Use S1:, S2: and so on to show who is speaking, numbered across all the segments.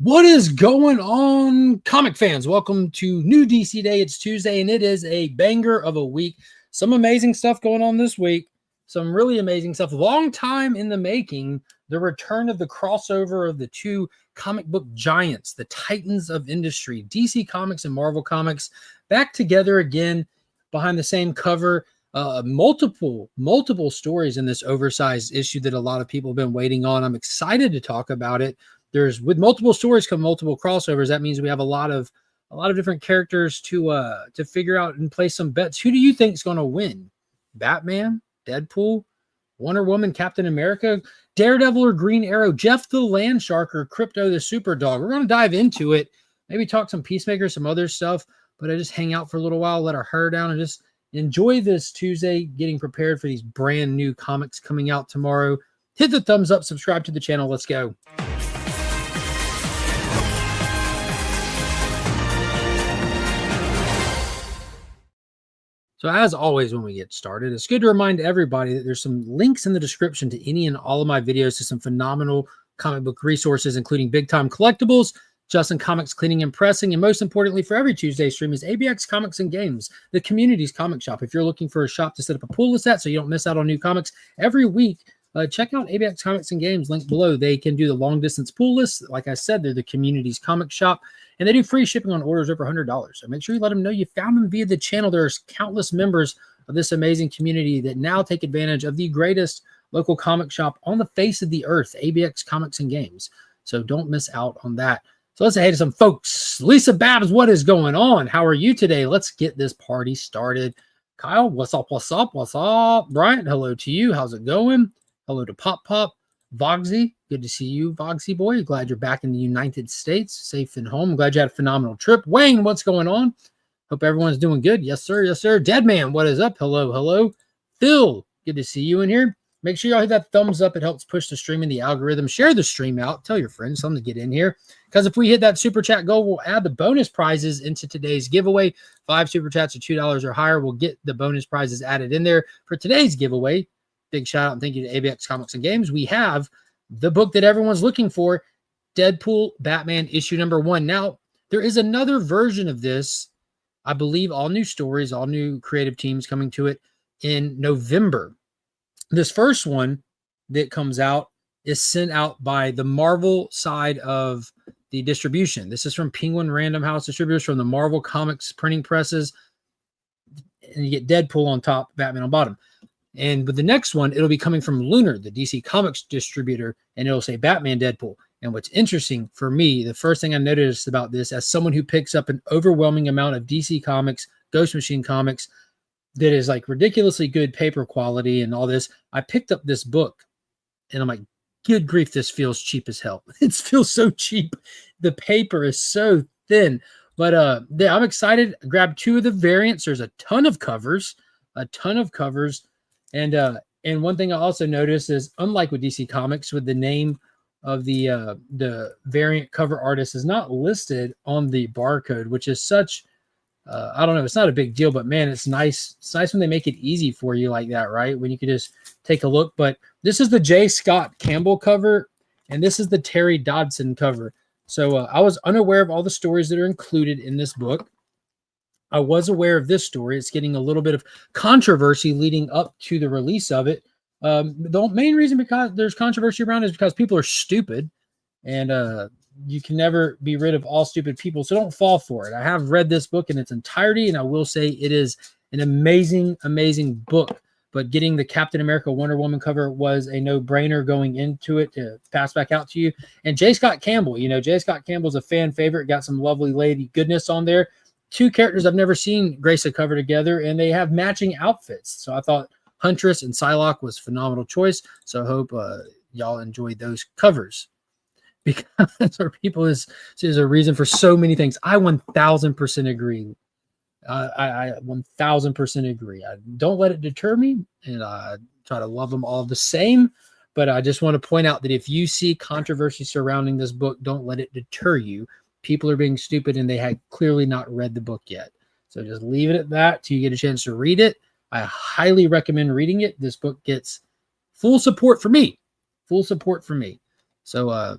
S1: What is going on, comic fans? Welcome to New DC Day. It's Tuesday, and it is a banger of a week. Some amazing stuff going on this week. Some really amazing stuff. Long time in the making. The return of the crossover of the two comic book giants, the titans of industry, DC Comics and Marvel Comics, back together again behind the same cover. Multiple stories in this oversized issue that a lot of people have been waiting on. I'm excited to talk about it. With multiple stories come multiple crossovers. That means we have a lot of different characters to figure out and place some bets. Who do you think is going to win? Batman, Deadpool, Wonder Woman, Captain America, Daredevil, or Green Arrow? Jeff the Landshark or Crypto the Super Dog? We're going to dive into it. Maybe talk some Peacemaker, some other stuff. But I just hang out for a little while, let our hair down, and just enjoy this Tuesday, getting prepared for these brand new comics coming out tomorrow. Hit the thumbs up, subscribe to the channel. Let's go. So as always, when we get started, it's good to remind everybody that there's some links in the description to any and all of my videos to some phenomenal comic book resources, including big time collectibles, Justin Comics cleaning and pressing, and most importantly for every Tuesday stream is ABX Comics and Games, the community's comic shop. If you're looking for a shop to set up a pool list at so you don't miss out on new comics every week, check out ABX Comics and Games, link below. They can do the long distance pool list. Like I said, they're the community's comic shop, and they do free shipping on orders over $100. So make sure you let them know you found them via the channel. There's countless members of this amazing community that now take advantage of the greatest local comic shop on the face of the earth, ABX Comics and Games. So don't miss out on that. So let's say hey to some folks. Lisa Babs, what is going on? How are you today? Let's get this party started. Kyle, what's up? What's up? What's up? Brian, hello to you. How's it going? Hello to Pop Pop. Vogsy, good to see you, Vogsy boy. Glad you're back in the United States, safe and home. Glad you had a phenomenal trip. Wayne, what's going on? Hope everyone's doing good. Yes, sir. Yes, sir. Deadman, what is up? Hello, hello. Phil, good to see you in here. Make sure y'all hit that thumbs up. It helps push the stream in the algorithm. Share the stream out. Tell your friends, tell them to get in here. Because if we hit that super chat goal, we'll add the bonus prizes into today's giveaway. 5 super chats of $2 or higher. We'll get the bonus prizes added in there for today's giveaway. Big shout out and thank you to ABX Comics and Games. We have the book that everyone's looking for, Deadpool Batman issue number 1. Now, there is another version of this. I believe all new stories, all new creative teams coming to it in November. This first one that comes out is sent out by the Marvel side of the distribution. This is from Penguin Random House Distributors, from the Marvel Comics printing presses. And you get Deadpool on top, Batman on bottom. And with the next one, it'll be coming from Lunar, the DC Comics distributor, and it'll say Batman Deadpool. And what's interesting for me, the first thing I noticed about this, as someone who picks up an overwhelming amount of DC Comics, Ghost Machine Comics, that is like ridiculously good paper quality and all this, I picked up this book, and I'm like, good grief, this feels cheap as hell. It feels so cheap. The paper is so thin. But I'm excited. I grabbed 2 of the variants. There's a ton of covers. And one thing I also noticed is, unlike with DC Comics, with the name of the variant cover artist is not listed on the barcode, which is such, I don't know, it's not a big deal, but man, it's nice. It's nice when they make it easy for you like that, right? When you can just take a look. But this is the J. Scott Campbell cover, and this is the Terry Dodson cover. So I was unaware of all the stories that are included in this book. I was aware of this story. It's getting a little bit of controversy leading up to the release of it. The main reason because there's controversy around is because people are stupid, and you can never be rid of all stupid people. So don't fall for it. I have read this book in its entirety, and I will say it is an amazing, amazing book. But getting the Captain America Wonder Woman cover was a no-brainer going into it to pass back out to you. And J. Scott Campbell, J. Scott Campbell's a fan favorite. Got some lovely lady goodness on there. 2 characters I've never seen grace a cover together, and they have matching outfits. So I thought Huntress and Psylocke was a phenomenal choice. So I hope y'all enjoyed those covers, because for people is a reason for so many things. I 1000% agree. I 1000% agree. I don't let it deter me, and I try to love them all the same. But I just want to point out that if you see controversy surrounding this book, don't let it deter you. People are being stupid, and they had clearly not read the book yet. So just leave it at that till you get a chance to read it. I highly recommend reading it. This book gets full support for me. So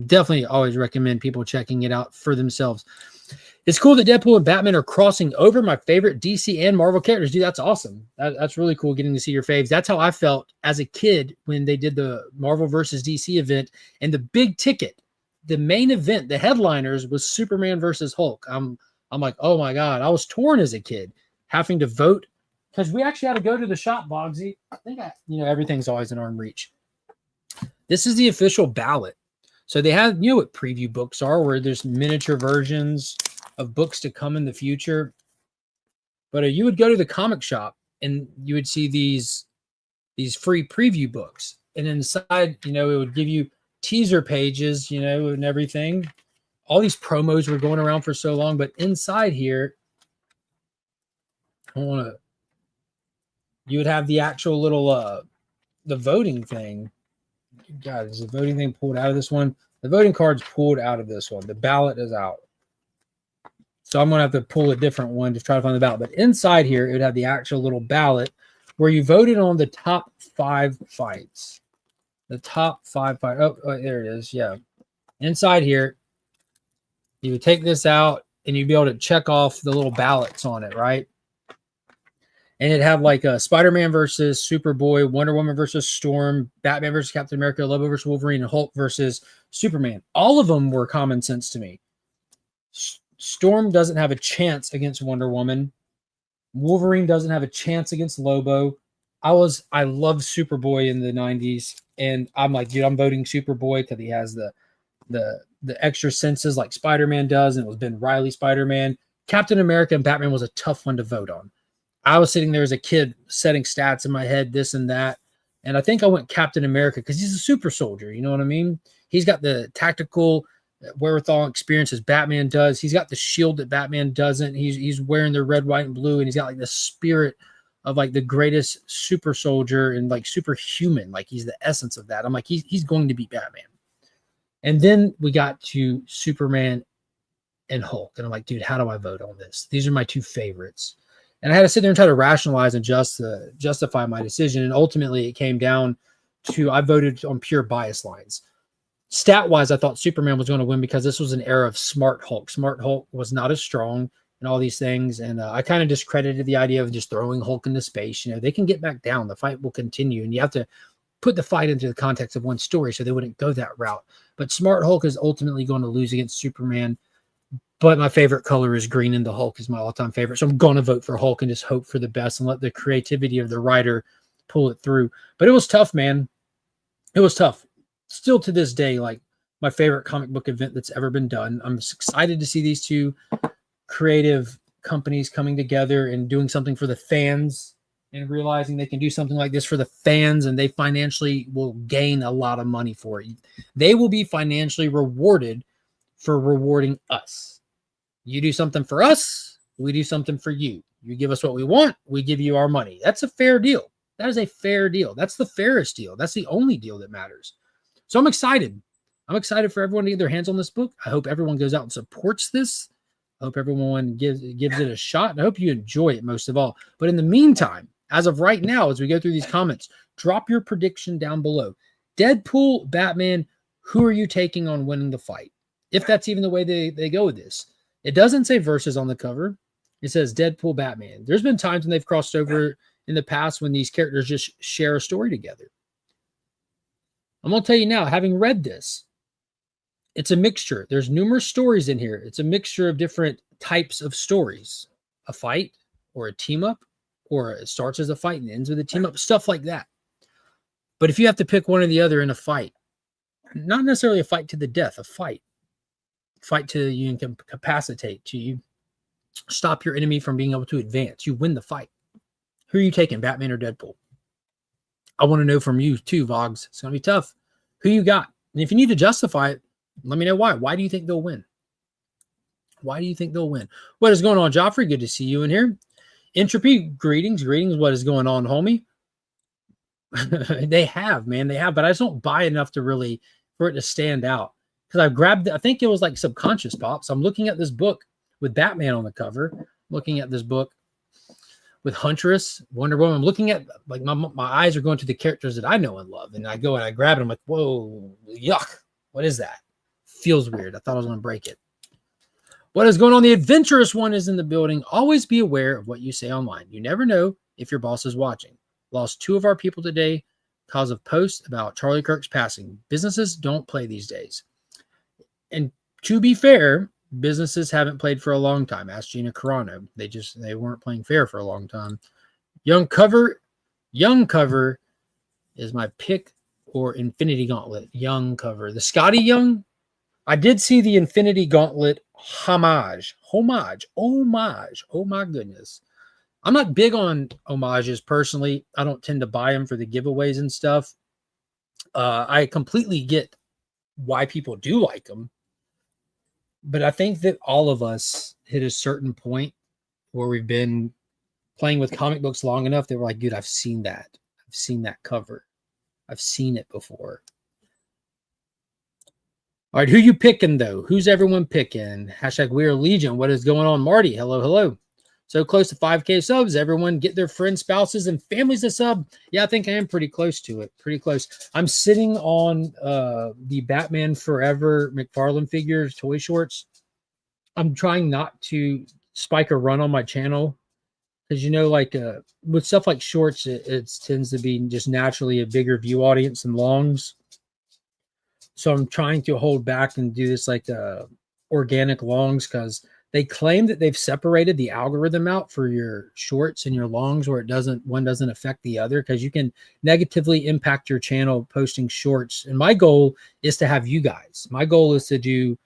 S1: Definitely always recommend people checking it out for themselves. It's cool that Deadpool and Batman are crossing over. My favorite DC and Marvel characters. Dude, that's awesome. That's really cool getting to see your faves. That's how I felt as a kid when they did the Marvel versus DC event, and the big ticket, the main event, the headliners was Superman versus Hulk. I'm like, oh my God. I was torn as a kid having to vote because we actually had to go to the shop, Bogsy. I think everything's always in arm reach. This is the official ballot. So they have, what preview books are, where there's miniature versions of books to come in the future. But you would go to the comic shop and you would see these free preview books. And inside, it would give you teaser pages, and everything. All these promos were going around for so long. But inside here, you would have the actual little, the voting thing. God, is the voting thing pulled out of this one? The voting card's pulled out of this one. The ballot is out. So I'm going to have to pull a different one to try to find the ballot. But inside here, it would have the actual little ballot where you voted on the top 5 fights. The top 5 fights. Oh, there it is. Yeah. Inside here, you would take this out and you'd be able to check off the little ballots on it, right? And it'd have like a Spider-Man versus Superboy, Wonder Woman versus Storm, Batman versus Captain America, Lobo versus Wolverine, and Hulk versus Superman. All of them were common sense to me. Storm doesn't have a chance against Wonder Woman. Wolverine doesn't have a chance against Lobo. I loved Superboy in the 90s, and I'm like, dude, I'm voting Superboy because he has the extra senses like Spider-Man does, and it was Ben Reilly Spider-Man. Captain America and Batman was a tough one to vote on. I was sitting there as a kid setting stats in my head, this and that. And I think I went Captain America because he's a super soldier. You know what I mean? He's got the tactical wherewithal and experience as Batman does. He's got the shield that Batman doesn't. He's wearing the red, white, and blue. And he's got like the spirit of like the greatest super soldier and like superhuman. Like he's the essence of that. I'm like, he's going to be Batman. And then we got to Superman and Hulk. And I'm like, dude, how do I vote on this? These are my 2 favorites. And I had to sit there and try to rationalize and justify my decision. And ultimately, it came down to I voted on pure bias lines. Stat-wise, I thought Superman was going to win because this was an era of smart Hulk. Smart Hulk was not as strong and all these things. And I kind of discredited the idea of just throwing Hulk into space. They can get back down. The fight will continue. And you have to put the fight into the context of one story so they wouldn't go that route. But smart Hulk is ultimately going to lose against Superman. But my favorite color is green, and the Hulk is my all-time favorite. So I'm going to vote for Hulk and just hope for the best and let the creativity of the writer pull it through. But it was tough, man. It was tough. Still to this day, like my favorite comic book event that's ever been done. I'm excited to see these 2 creative companies coming together and doing something for the fans and realizing they can do something like this for the fans, and they financially will gain a lot of money for it. They will be financially rewarded for rewarding us. You do something for us, we do something for you. You give us what we want, we give you our money. That's a fair deal. That is a fair deal. That's the fairest deal. That's the only deal that matters. So I'm excited. I'm excited for everyone to get their hands on this book. I hope everyone goes out and supports this. I hope everyone gives it a shot. And I hope you enjoy it most of all. But in the meantime, as of right now, as we go through these comments, drop your prediction down below. Deadpool, Batman, who are you taking on winning the fight? If that's even the way they go with this. It doesn't say versus on the cover. It says Deadpool, Batman. There's been times when they've crossed over in the past when these characters just share a story together. I'm going to tell you now, having read this, it's a mixture. There's numerous stories in here. It's a mixture of different types of stories. A fight or a team up, or it starts as a fight and ends with a team up, stuff like that. But if you have to pick one or the other in a fight, not necessarily a fight to the death, a fight to you incapacitate, to you stop your enemy from being able to advance. You win the fight. Who are you taking, Batman or Deadpool? I want to know from you too, Vogs. It's going to be tough. Who you got? And if you need to justify it, let me know why. Why do you think they'll win? Why do you think they'll win? What is going on, Joffrey? Good to see you in here. Entropy, greetings. What is going on, homie? They have, man. They have, but I just don't buy enough to really, for it to stand out. Because I grabbed, I think it was like subconscious pops. I'm looking at this book with Batman on the cover, looking at this book with Huntress, Wonder Woman. I'm looking at, like, my eyes are going to the characters that I know and love. And I go and I grab it. I'm like, whoa, yuck. What is that? feels weird. I thought I was going to break it. What is going on? The adventurous one is in the building. Always be aware of what you say online. You never know if your boss is watching. Lost 2 of our people today because of posts about Charlie Kirk's passing. Businesses don't play these days. And to be fair, businesses haven't played for a long time. Ask Gina Carano. They weren't playing fair for a long time. Young cover is my pick, or Infinity Gauntlet. Young cover. The Scotty Young. I did see the Infinity Gauntlet homage. Oh my goodness. I'm not big on homages personally. I don't tend to buy them for the giveaways and stuff. I completely get why people do like them. But I think that all of us hit a certain point where we've been playing with comic books long enough that we're like, dude, I've seen that. I've seen that cover. I've seen it before. All right, who you picking, though? Who's everyone picking? Hashtag We Are Legion. What is going on, Marty? Hello, hello. So close to 5K subs. Everyone get their friends, spouses, and families to sub. Yeah, I think I am pretty close to it. Pretty close. I'm sitting on the Batman Forever McFarlane figures, toy shorts. I'm trying not to spike a run on my channel because, you know, like with stuff like shorts, it tends to be just naturally a bigger view audience than longs. So I'm trying to hold back and do this like organic longs because they claim that they've separated the algorithm out for your shorts and your longs where one doesn't affect the other, because you can negatively impact your channel posting shorts. And my goal is to have you guys. My goal is to do,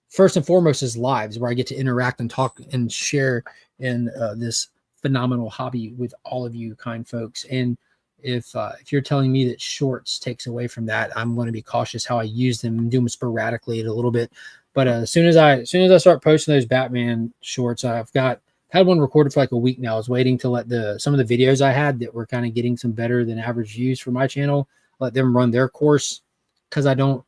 S1: first and foremost, is lives where I get to interact and talk and share in this phenomenal hobby with all of you kind folks. And if you're telling me that shorts takes away from that, I'm going to be cautious how I use them and do them sporadically a little bit. But as soon as I start posting those Batman shorts, I've had one recorded for like a week now. I was waiting to let some of the videos I had that were kind of getting some better than average views for my channel, let them run their course, because I don't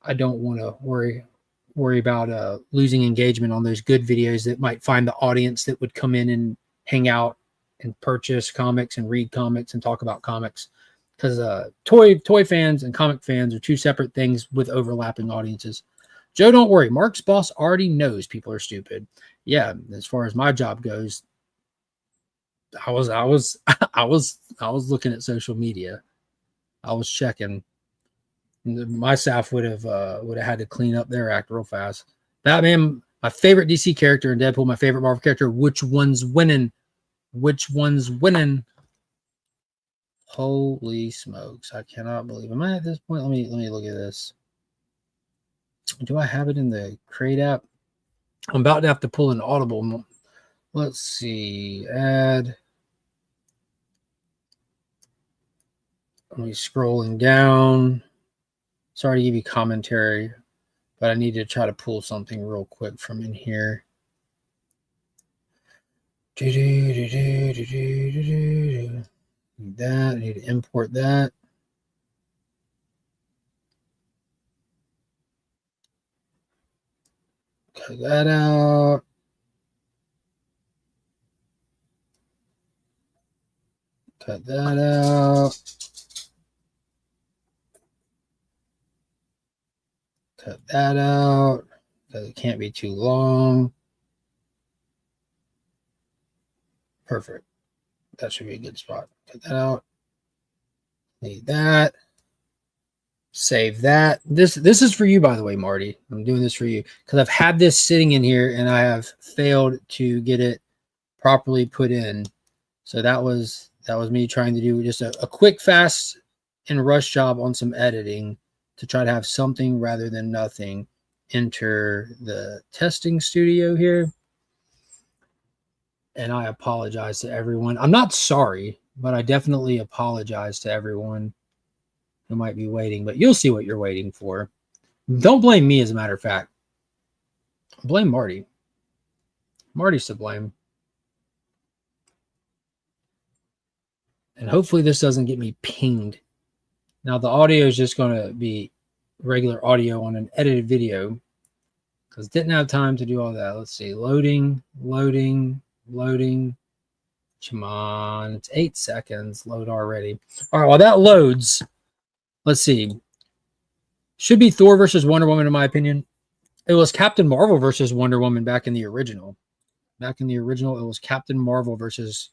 S1: want to worry about losing engagement on those good videos that might find the audience that would come in and hang out and purchase comics and read comics and talk about comics, because toy fans and comic fans are 2 separate things with overlapping audiences. Joe, don't worry. Mark's boss already knows people are stupid. Yeah, as far as my job goes, I was looking at social media. I was checking. My staff would have had to clean up their act real fast. Batman, my favorite DC character, and Deadpool, my favorite Marvel character. Which one's winning? Which one's winning? Holy smokes! I cannot believe. Am I at this point? Let me look at this. Do I have it in the Crate app? I'm about to have to pull an Audible. Let's see. Add. Let me scrolling down. Sorry to give you commentary, but I need to try to pull something real quick from in here. Need that. I need to import that. Cut that out. Cut that out. Cut that out because it can't be too long. Perfect. That should be a good spot. Cut that out. Need that. Save that. This is for you, by the way, Marty. I'm doing this for you because I've had this sitting in here and I have failed to get it properly put in. So that was me trying to do just a quick, fast, and rush job on some editing to try to have something rather than nothing. Enter the testing studio here. And I apologize to everyone. I'm not sorry, but I definitely apologize to everyone who might be waiting, but you'll see what you're waiting for. Don't blame me, as a matter of fact. Blame Marty. Marty's to blame. And hopefully this doesn't get me pinged. Now the audio is just going to be regular audio on an edited video because didn't have time to do all that. Let's see. Loading. Come on. It's 8 seconds. Load already. All right. While that loads, let's see. Should be Thor versus Wonder Woman, in my opinion. It was Captain Marvel versus Wonder Woman back in the original. Back in the original, it was Captain Marvel versus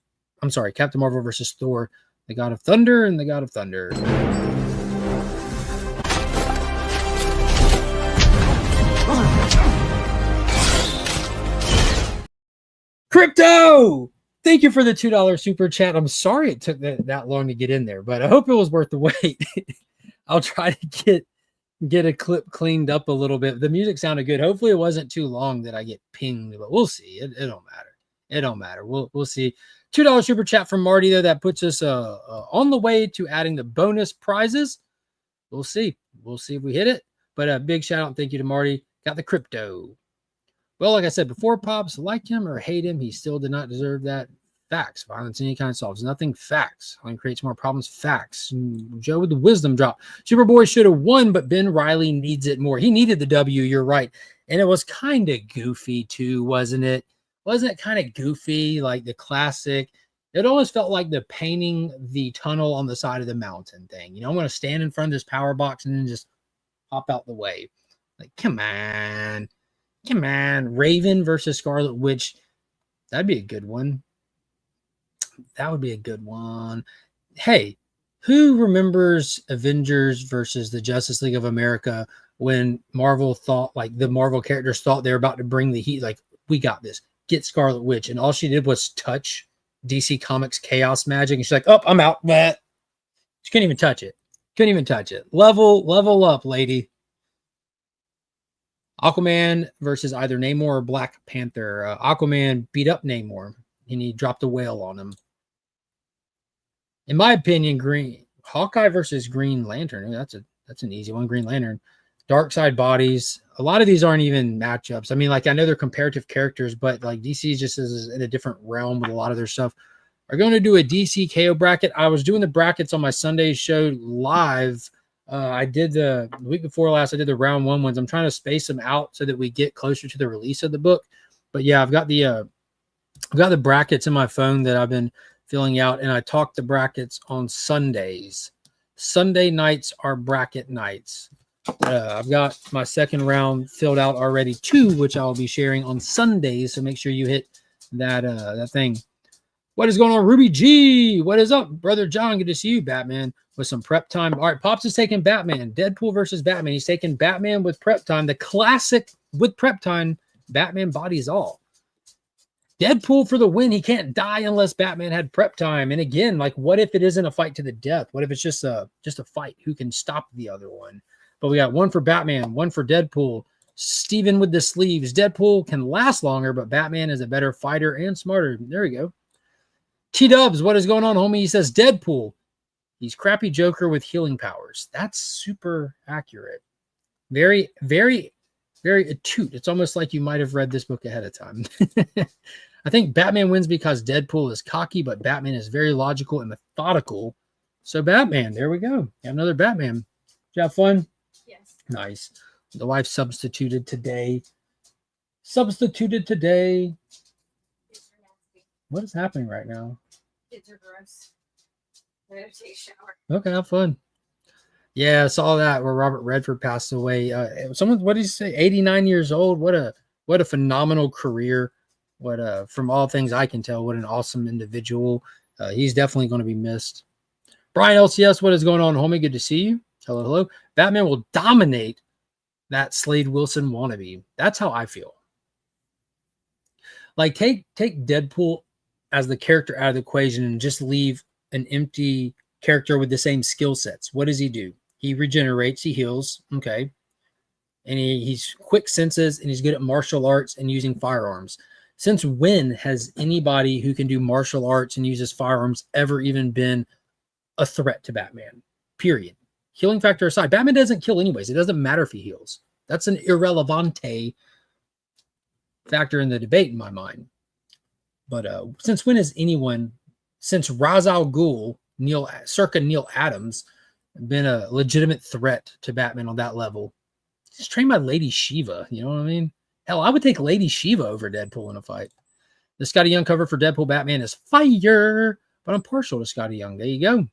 S1: Thor, the God of Thunder and the God of Thunder. Crypto! Thank you for the $2 super chat. I'm sorry it took that long to get in there, but I hope it was worth the wait. I'll try to get a clip cleaned up a little bit. The music sounded good. Hopefully it wasn't too long that I get pinged, but we'll see. It don't matter. It don't matter. We'll see. $2 super chat from Marty there. That puts us on the way to adding the bonus prizes. We'll see. We'll see if we hit it. But a big shout out and thank you to Marty. Got the crypto. Well, like I said before, Pops, like him or hate him, he still did not deserve that. Facts. Violence any kind solves nothing. Facts. Only creates more problems. Facts. Joe with the wisdom drop. Superboy should have won, but Ben Riley needs it more. He needed the W. You're right. And it was kind of goofy too, wasn't it? Wasn't it kind of goofy, like the classic? It almost felt like the painting the tunnel on the side of the mountain thing. You know, I'm going to stand in front of this power box and then just hop out the way. Like, come on. Come on. Raven versus Scarlet Witch. That'd be a good one. That would be a good one. Hey, who remembers Avengers versus the Justice League of America when Marvel thought, like the Marvel characters thought they were about to bring the heat? Like, we got this. Get Scarlet Witch. And all she did was touch DC Comics chaos magic. And she's like, oh, I'm out. Bleh. She couldn't even touch it. Couldn't even touch it. Level up, lady. Aquaman versus either Namor or Black Panther. Aquaman beat up Namor and he dropped a whale on him. In my opinion, Hawkeye versus Green Lantern. That's an easy one. Green Lantern. Dark Side Bodies. A lot of these aren't even matchups. I mean, like I know they're comparative characters, but like DC just is in a different realm with a lot of their stuff. Are going to do a DC KO bracket. I was doing the brackets on my Sunday show live. I did the week before last. I did the round one ones. I'm trying to space them out so that we get closer to the release of the book. But yeah, I've got the brackets in my phone that I've been filling out, and I talk the brackets on Sundays. Sunday nights are bracket nights. I've got my second round filled out already too, which I'll be sharing on Sundays. So make sure you hit that thing. What is going on, Ruby G? What is up, brother John? Good to see you, Batman, with some prep time. All right, Pops is taking Batman. Deadpool versus Batman. He's taking Batman with prep time. The classic with prep time. Batman bodies all. Deadpool for the win. He can't die unless Batman had prep time. And again, like, what if it isn't a fight to the death? What if it's just a fight? Who can stop the other one? But we got one for Batman, one for Deadpool. Steven with the sleeves. Deadpool can last longer, but Batman is a better fighter and smarter. There we go. T-Dubs, what is going on, homie? He says Deadpool. He's crappy Joker with healing powers. That's super accurate. Very, very, very astute. It's almost like you might have read this book ahead of time. I think Batman wins because Deadpool is cocky, but Batman is very logical and methodical. So Batman, there we go. Got another Batman. Did you have fun?
S2: Yes.
S1: Nice. The wife substituted today. Substituted today. What is happening right now?
S2: Kids are gross. I'm going to take a shower.
S1: Okay, have fun. Yeah, I saw that where Robert Redford passed away. What did he say? 89 years old. What a phenomenal career. From all things I can tell, what an awesome individual. He's definitely going to be missed. Brian LCS, what is going on, homie? Good to see you. Hello, hello. Batman will dominate that Slade Wilson wannabe. That's how I feel. Like, take Deadpool as the character out of the equation and just leave an empty character with the same skill sets. What does he do? He regenerates, he heals, okay. And he's quick senses, and he's good at martial arts and using firearms. Since when has anybody who can do martial arts and uses firearms ever even been a threat to Batman? Period. Healing factor aside, Batman doesn't kill anyways. It doesn't matter if he heals. That's an irrelevante factor in the debate in my mind. But since when has anyone, since Ra's al Ghul, circa Neil Adams, been a legitimate threat to Batman on that level? He's trained by Lady Shiva. You know what I mean? Hell, I would take Lady Shiva over Deadpool in a fight. The Scotty Young cover for Deadpool Batman is fire, but I'm partial to Scotty Young. There you go.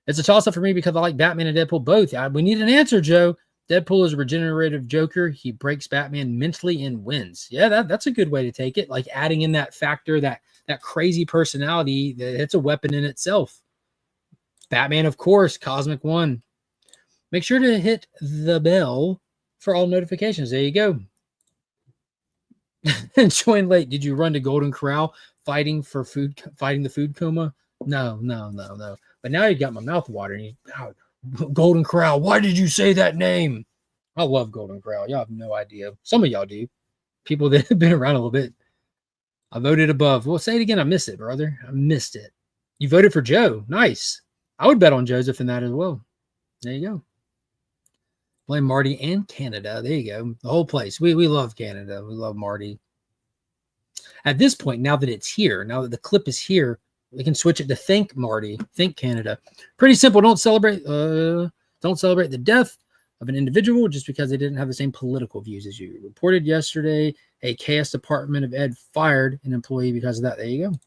S1: It's a toss-up for me because I like Batman and Deadpool both. We need an answer, Joe. Deadpool is a regenerative Joker. He breaks Batman mentally and wins. Yeah, that's a good way to take it. Like adding in that factor, that crazy personality, that it's a weapon in itself. Batman, of course, Cosmic One. Make sure to hit the bell for all notifications. There you go. And join late. Did you run to Golden Corral fighting the food coma? No. But now you got my mouth watering. Golden Corral. Why did you say that name? I love Golden Corral. Y'all have no idea. Some of y'all do. People that have been around a little bit. I voted above. Well, say it again. I missed it, brother. I missed it. You voted for Joe. Nice. I would bet on Joseph in that as well. There you go. Blame Marty and Canada. There you go. The whole place. We love Canada. We love Marty. At this point, now that it's here, now that the clip is here, we can switch it to Think Marty, Think Canada. Pretty simple. Don't celebrate the death of an individual just because they didn't have the same political views as you. Reported yesterday, a KS Department of Ed fired an employee because of that. There you go.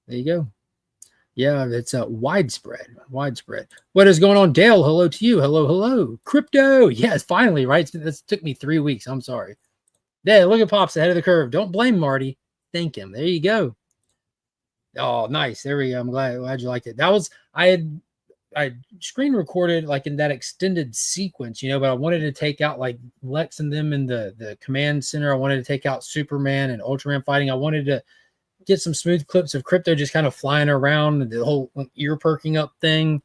S1: There you go. Yeah, it's widespread. What is going on, Dale? Hello to you. Hello. Crypto. Yes, finally, right? This took me 3 weeks. I'm sorry. There, look at Pops ahead of the curve. Don't blame Marty. Thank him. There you go. Oh, nice. There we go. I'm glad you liked it. That was, I screen recorded like in that extended sequence, but I wanted to take out like Lex and them in the command center. I wanted to take out Superman and Ultraman fighting. I wanted to get some smooth clips of Crypto just kind of flying around, the whole ear perking up thing.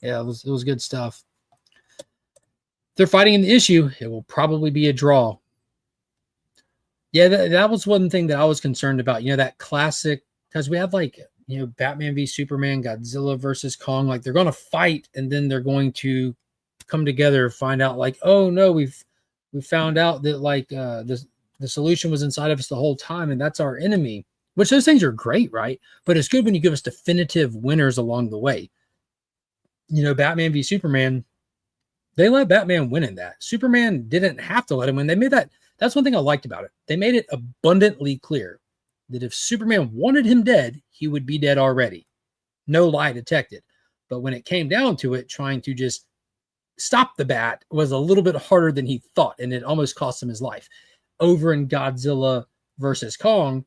S1: Yeah, it was good stuff. They're fighting in the issue. It will probably be a draw. Yeah, that was one thing that I was concerned about. That classic, because we have like, Batman v Superman, Godzilla versus Kong. Like they're going to fight and then they're going to come together, find out like, oh no, we found out that like the solution was inside of us the whole time and that's our enemy. Which those things are great, right? But it's good when you give us definitive winners along the way. Batman v Superman, they let Batman win in that. Superman didn't have to let him win. They made that. That's one thing I liked about it. They made it abundantly clear that if Superman wanted him dead, he would be dead already. No lie detected. But when it came down to it, trying to just stop the bat was a little bit harder than he thought, and it almost cost him his life. Over in Godzilla versus Kong,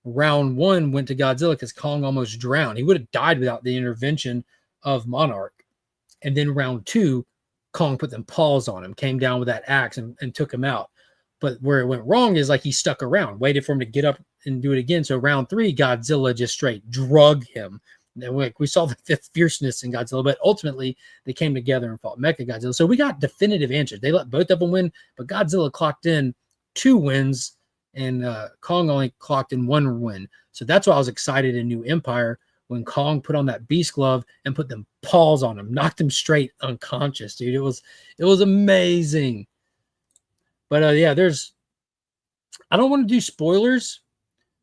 S1: round one went to Godzilla because Kong almost drowned. He would have died without the intervention of Monarch. And then round two, Kong put them paws on him, came down with that axe and took him out. But where it went wrong is like he stuck around, waited for him to get up and do it again. So round three, Godzilla just straight drug him. And like we saw the fierceness in Godzilla, but ultimately they came together and fought Mechagodzilla. So we got definitive answers. They let both of them win, but Godzilla clocked in 2 wins and Kong only clocked in 1 win. So that's why I was excited in New Empire when Kong put on that beast glove and put them paws on him, knocked him straight unconscious, dude. It was amazing. But yeah, I don't want to do spoilers.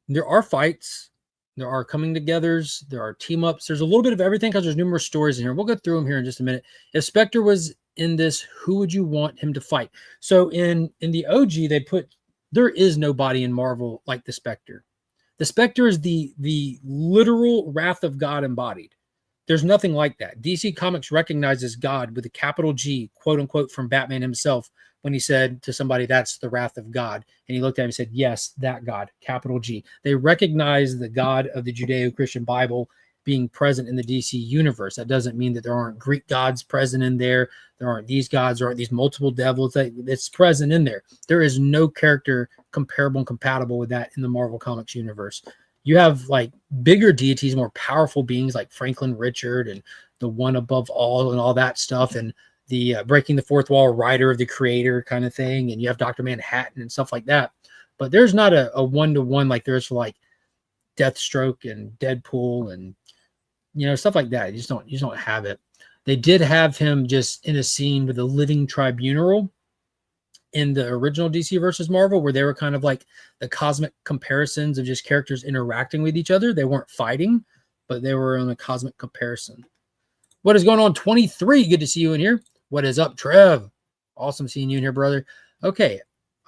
S1: There are fights. There are coming togethers. There are team ups. There's a little bit of everything because there's numerous stories in here. We'll go through them here in just a minute. If Spectre was in this, who would you want him to fight? So in the OG, they put, there is nobody in Marvel like the Spectre. The Spectre is the literal wrath of God embodied. There's nothing like that. DC Comics recognizes God with a capital G, quote unquote, from Batman himself when he said to somebody, that's the wrath of God. And he looked at him and said, yes, that God, capital G. They recognize the God of the Judeo-Christian Bible being present in the DC universe. That doesn't mean that there aren't Greek gods present in there. There aren't these gods, there aren't these multiple devils. It's present in there. There is no character comparable and compatible with that in the Marvel Comics universe. You have like bigger deities, more powerful beings like Franklin Richard and the one above all and all that stuff. And the breaking the fourth wall writer of the creator kind of thing. And you have Dr. Manhattan and stuff like that. But there's not a one-to-one like there is for like Deathstroke and Deadpool and, stuff like that. You just don't have it. They did have him just in a scene with the Living Tribunal in the original DC versus Marvel, where they were kind of like the cosmic comparisons of just characters interacting with each other. They weren't fighting, but they were on a cosmic comparison. What is going on? 23. Good to see you in here. What is up, Trev? Awesome seeing you in here, brother. Okay.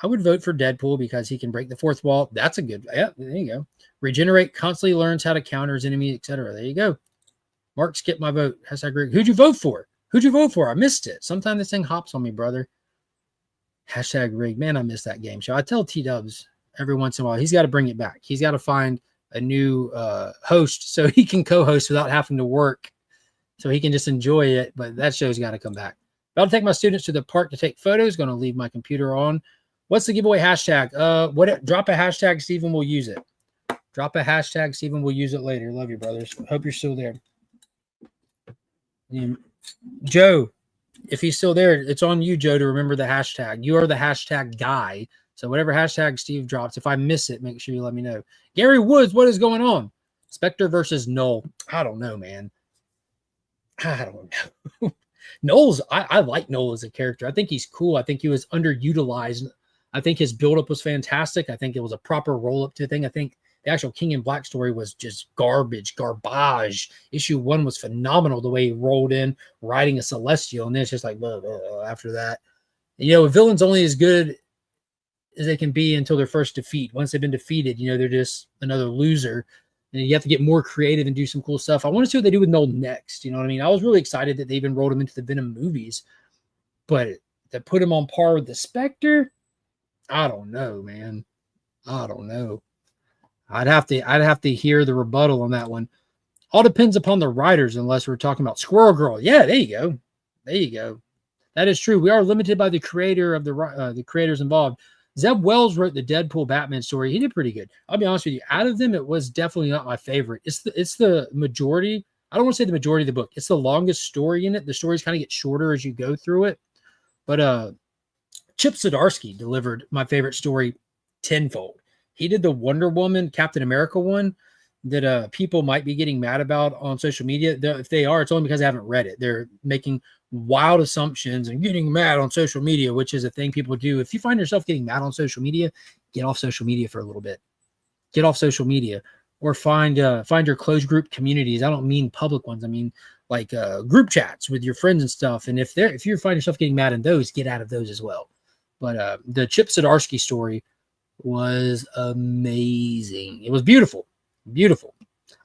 S1: I would vote for Deadpool because he can break the fourth wall. That's a good, yeah, there you go. Regenerate, constantly learns how to counter his enemy, etc. There you go. Mark skipped my vote. Hashtag Greg. Who'd you vote for? I missed it. Sometimes this thing hops on me, brother. Hashtag rig. Man, I miss that game show. I tell T-Dubs every once in a while, he's got to bring it back. He's got to find a new host so he can co-host without having to work, so he can just enjoy it. But that show's got to come back. About to take my students to the park to take photos. Going to leave my computer on. What's the giveaway hashtag? Drop a hashtag, Steven will use it. Drop a hashtag, Steven will use it later. Love you, brothers. Hope you're still there. Joe, if he's still there, it's on you, Joe, to remember the hashtag. You are the hashtag guy. So whatever hashtag Steve drops, if I miss it, make sure you let me know. Gary Woods, what is going on? Spectre versus Null. I don't know, man. I don't know. Null's, I like Null as a character. I think he's cool. I think he was underutilized. I think his buildup was fantastic. I think it was a proper roll-up to the thing. I think the actual King in Black story was just garbage. Issue 1 was phenomenal, the way he rolled in, riding a Celestial, and then it's just like, blah, blah, blah, after that. You know, a villain's only as good as they can be until their first defeat. Once they've been defeated, you know, they're just another loser. And you have to get more creative and do some cool stuff. I want to see what they do with Null next. You know what I mean? I was really excited that they even rolled him into the Venom movies. But to put him on par with the Spectre, I don't know, man. I don't know. I'd have to hear the rebuttal on that one. All depends upon the writers, unless we're talking about Squirrel Girl. Yeah, there you go. There you go. That is true. We are limited by the creator of the creators involved. Zeb Wells wrote the Deadpool Batman story. He did pretty good. I'll be honest with you. Out of them, it was definitely not my favorite. It's the majority. I don't want to say the majority of the book. It's the longest story in it. The stories kind of get shorter as you go through it. But Chip Zdarsky delivered my favorite story tenfold. He did the Wonder Woman Captain America one that people might be getting mad about on social media. If they are, it's only because they haven't read it. They're making wild assumptions and getting mad on social media, which is a thing people do. If you find yourself getting mad on social media, get off social media for a little bit. Get off social media, or find your closed group communities. I don't mean public ones. I mean like group chats with your friends and stuff. And if you find yourself getting mad in those, get out of those as well. But the Chip Zdarsky story was amazing. It was beautiful. Beautiful.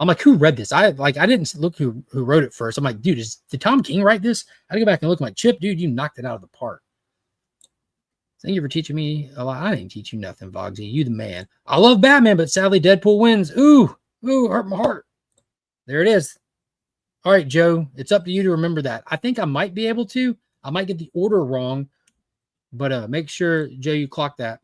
S1: I'm like, who read this? I didn't look who wrote it first. I'm like, dude, did Tom King write this? I had to go back and look. I'm like, Chip, dude, you knocked it out of the park. Thank you for teaching me a lot. I didn't teach you nothing, Vogsy. You the man. I love Batman, but sadly Deadpool wins. Ooh, hurt my heart. There it is. All right, Joe, it's up to you to remember that. I think I might be able to. I might get the order wrong, but make sure, Joe, you clock that.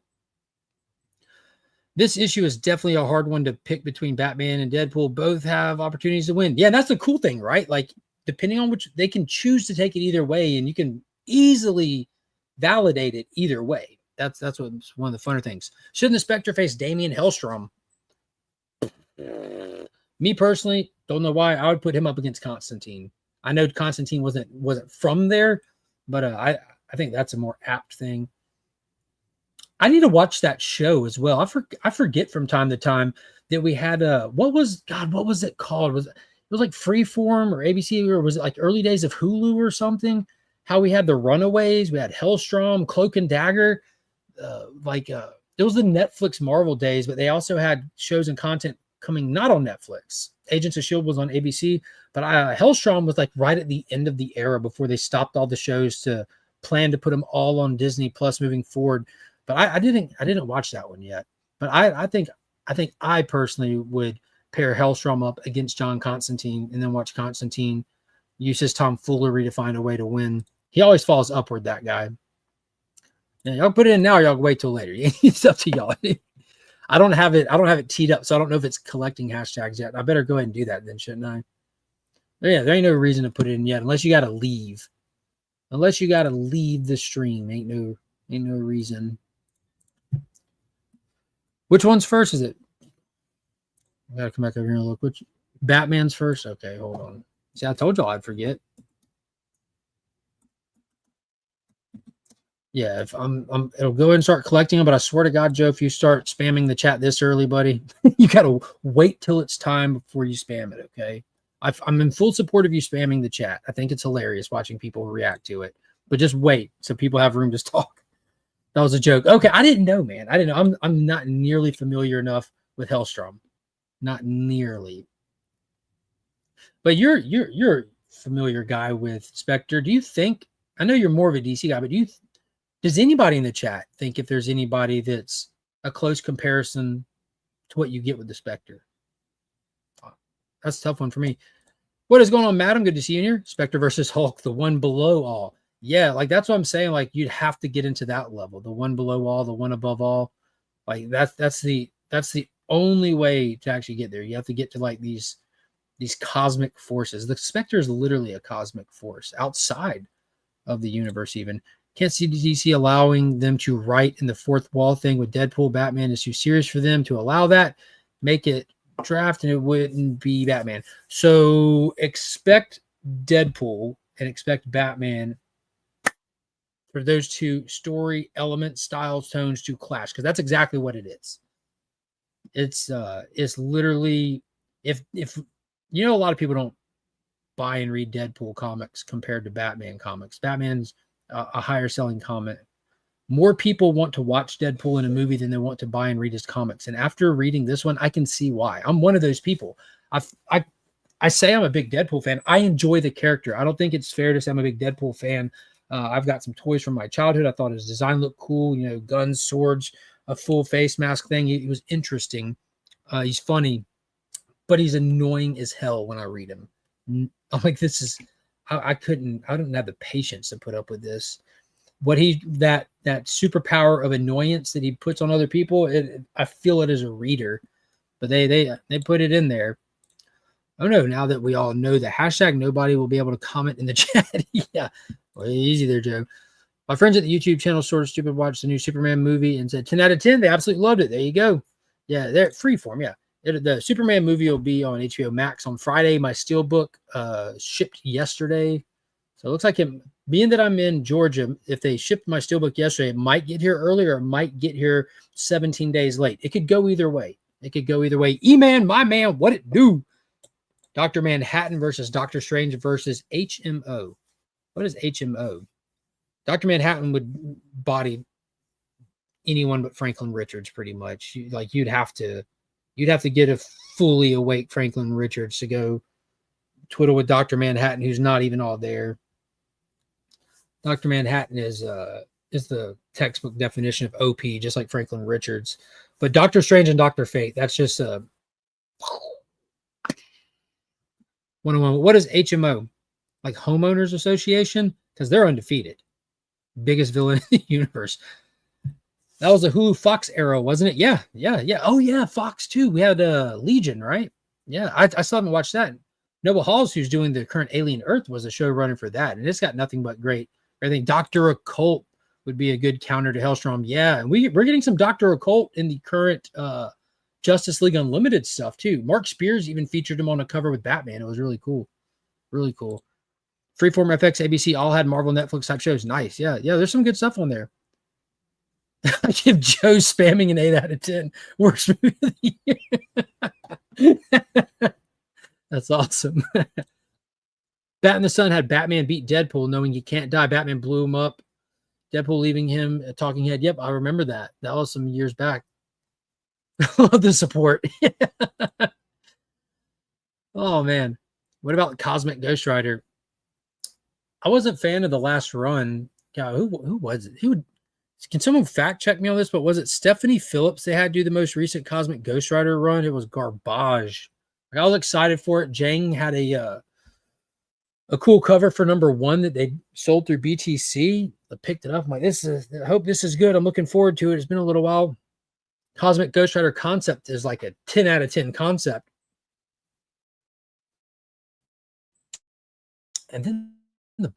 S1: This issue is definitely a hard one to pick between Batman and Deadpool. Both have opportunities to win. Yeah, and that's the cool thing, right? Like, depending on which, they can choose to take it either way, and you can easily validate it either way. That's what's one of the funner things. Shouldn't the Spectre face Damian Hellstrom? Me personally, don't know why. I would put him up against Constantine. I know Constantine wasn't from there, but I think that's a more apt thing. I need to watch that show as well. I forget from time to time that we had what was it called? It was like Freeform or ABC, or was it like early days of Hulu or something? How we had the Runaways, we had Hellstrom, Cloak and Dagger. It was the Netflix Marvel days, but they also had shows and content coming not on Netflix. Agents of S.H.I.E.L.D. was on ABC, but Hellstrom was like right at the end of the era before they stopped all the shows to plan to put them all on Disney Plus moving forward. But I didn't watch that one yet. But I think I personally would pair Hellstrom up against John Constantine and then watch Constantine use his tomfoolery to find a way to win. He always falls upward, that guy. Yeah, y'all put it in now, or y'all wait till later. It's up to y'all. I don't have it teed up, so I don't know if it's collecting hashtags yet. I better go ahead and do that then, shouldn't I? Yeah, there ain't no reason to put it in yet, unless you gotta leave. Unless you gotta leave the stream. Ain't no reason. Which one's first? Is it? I gotta come back over here and look. Which Batman's first? Okay, hold on. See, I told y'all I'd forget. Yeah, if it'll go ahead and start collecting them. But I swear to God, Joe, if you start spamming the chat this early, buddy, you gotta wait till it's time before you spam it. Okay, I'm in full support of you spamming the chat. I think it's hilarious watching people react to it. But just wait so people have room to talk. That was a joke. Okay, I didn't know, man. I didn't know. I'm not nearly familiar enough with Hellstrom. Not nearly. But you're a familiar guy with Spectre. Do you think? I know you're more of a DC guy, but do Does anybody in the chat think if there's anybody that's a close comparison to what you get with the Spectre? That's a tough one for me. What is going on, madam? Good to see you here. Spectre versus Hulk, the one below all. Yeah, like that's what I'm saying. Like you'd have to get into that level, the one below all, the one above all. Like that's the only way to actually get there. You have to get to like these cosmic forces. The Spectre is literally a cosmic force outside of the universe. Even can't see DC allowing them to write in the fourth wall thing with Deadpool. Batman is too serious for them to allow that. Make it draft and it wouldn't be Batman. So expect Deadpool and expect Batman for those two story elements, styles, tones to clash, because that's exactly what it is. It's literally if you know, a lot of people don't buy and read Deadpool comics compared to Batman comics. Batman's a higher selling comic. More people want to watch Deadpool in a movie than they want to buy and read his comics. And after reading this one, I can see why. I'm one of those people. I say I'm a big Deadpool fan. I enjoy the character. I don't think it's fair to say I'm a big Deadpool fan. I've got some toys from my childhood. I thought his design looked cool. You know, guns, swords, a full face mask thing. He was interesting. He's funny, but he's annoying as hell when I read him. I'm like, this is, I don't have the patience to put up with this. What that superpower of annoyance that he puts on other people, I feel it as a reader, but they put it in there. Oh no, now that we all know the hashtag, nobody will be able to comment in the chat. Yeah, well, easy there, Joe. My friends at the YouTube channel Sort of Stupid watched the new Superman movie and said 10 out of 10. They absolutely loved it. There you go. Yeah, they're freeform. Yeah. The Superman movie will be on HBO Max on Friday. My Steelbook shipped yesterday. So it looks like being that I'm in Georgia, if they shipped my Steelbook yesterday, it might get here earlier, or it might get here 17 days late. It could go either way. Eman, my man, what it do? Dr. Manhattan versus Doctor Strange versus HMO. What is HMO? Dr. Manhattan would body anyone but Franklin Richards pretty much. You'd have to get a fully awake Franklin Richards to go twiddle with Dr. Manhattan, who's not even all there. Dr. Manhattan is the textbook definition of OP, just like Franklin Richards. But Doctor Strange and Dr. Fate, that's just a one-on-one. What is HMO? Like Homeowners Association? Because they're undefeated. Biggest villain in the universe. That was a Hulu Fox era, wasn't it? Yeah. Oh, yeah, Fox, too. We had Legion, right? Yeah, I still haven't watched that. Noble Halls, who's doing the current Alien Earth, was a showrunner for that, and it's got nothing but great. I think Dr. Occult would be a good counter to Hellstrom. Yeah, and we're getting some Dr. Occult in the current Justice League Unlimited stuff, too. Mark Spears even featured him on a cover with Batman. It was really cool. Really cool. Freeform FX, ABC, all had Marvel Netflix type shows. Nice. Yeah, there's some good stuff on there. I give Joe spamming an 8 out of 10. Worst movie of the year. That's awesome. Bat in the Sun had Batman beat Deadpool knowing he can't die. Batman blew him up. Deadpool leaving him a talking head. Yep, I remember that. That was some years back. Love the support. Oh, man. What about Cosmic Ghost Rider? I wasn't a fan of the last run. God, who was it? Can someone fact check me on this? But was it Stephanie Phillips they had do the most recent Cosmic Ghost Rider run? It was garbage. I was excited for it. Jang had a cool cover for #1 that they sold through BTC. I picked it up. I'm like, I hope this is good. I'm looking forward to it. It's been a little while. Cosmic Ghost Rider concept is like a 10 out of 10 concept. And then the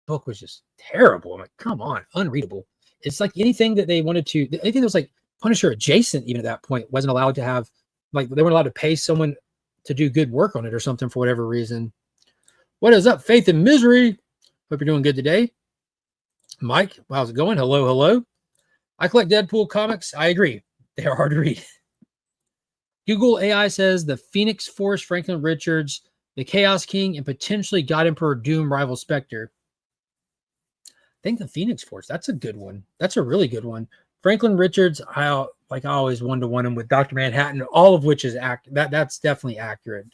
S1: book was just terrible. I'm like, come on, unreadable. It's like anything that they wanted to, anything that was like Punisher adjacent, even at that point, wasn't allowed to have, like, they weren't allowed to pay someone to do good work on it or something for whatever reason. What is up, Faith and Misery? Hope you're doing good today. Mike, how's it going? Hello. I collect Deadpool comics. I agree. They are hard to read. Google AI says the Phoenix Force, Franklin Richards, the Chaos King, and potentially God Emperor Doom rival Spectre. I think the Phoenix Force, that's a good one. That's a really good one. Franklin Richards, I always one-to-one him with Dr. Manhattan, all of which is that's definitely accurate.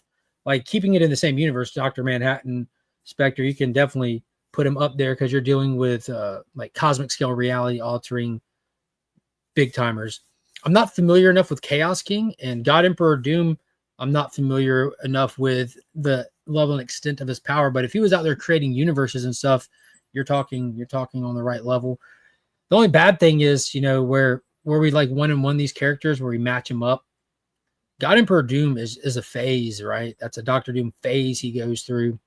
S1: Like keeping it in the same universe, Dr. Manhattan, Spectre, you can definitely put him up there because you're dealing with like cosmic scale reality altering big timers. I'm not familiar enough with Chaos King and God Emperor Doom. I'm not familiar enough with the level and extent of his power, but if he was out there creating universes and stuff, you're talking on the right level. The only bad thing is, where we like 1-on-1 these characters where we match them up. God Emperor Doom is a phase, right? That's a Doctor Doom phase he goes through.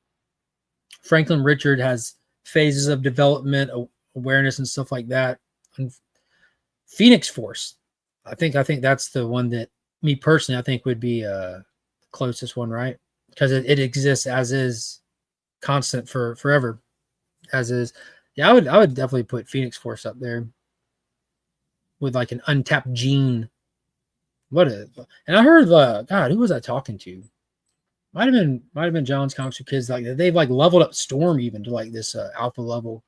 S1: Franklin Richard has phases of development, awareness, and stuff like that. And Phoenix Force, I think that's the one that me personally I think would be closest one, right? Because it exists as is, constant for forever, as is. Yeah, I would definitely put Phoenix Force up there with like an untapped gene. And I heard God, who was I talking to? Might have been John's Comics for Kids. Like they've like leveled up Storm even to like this alpha level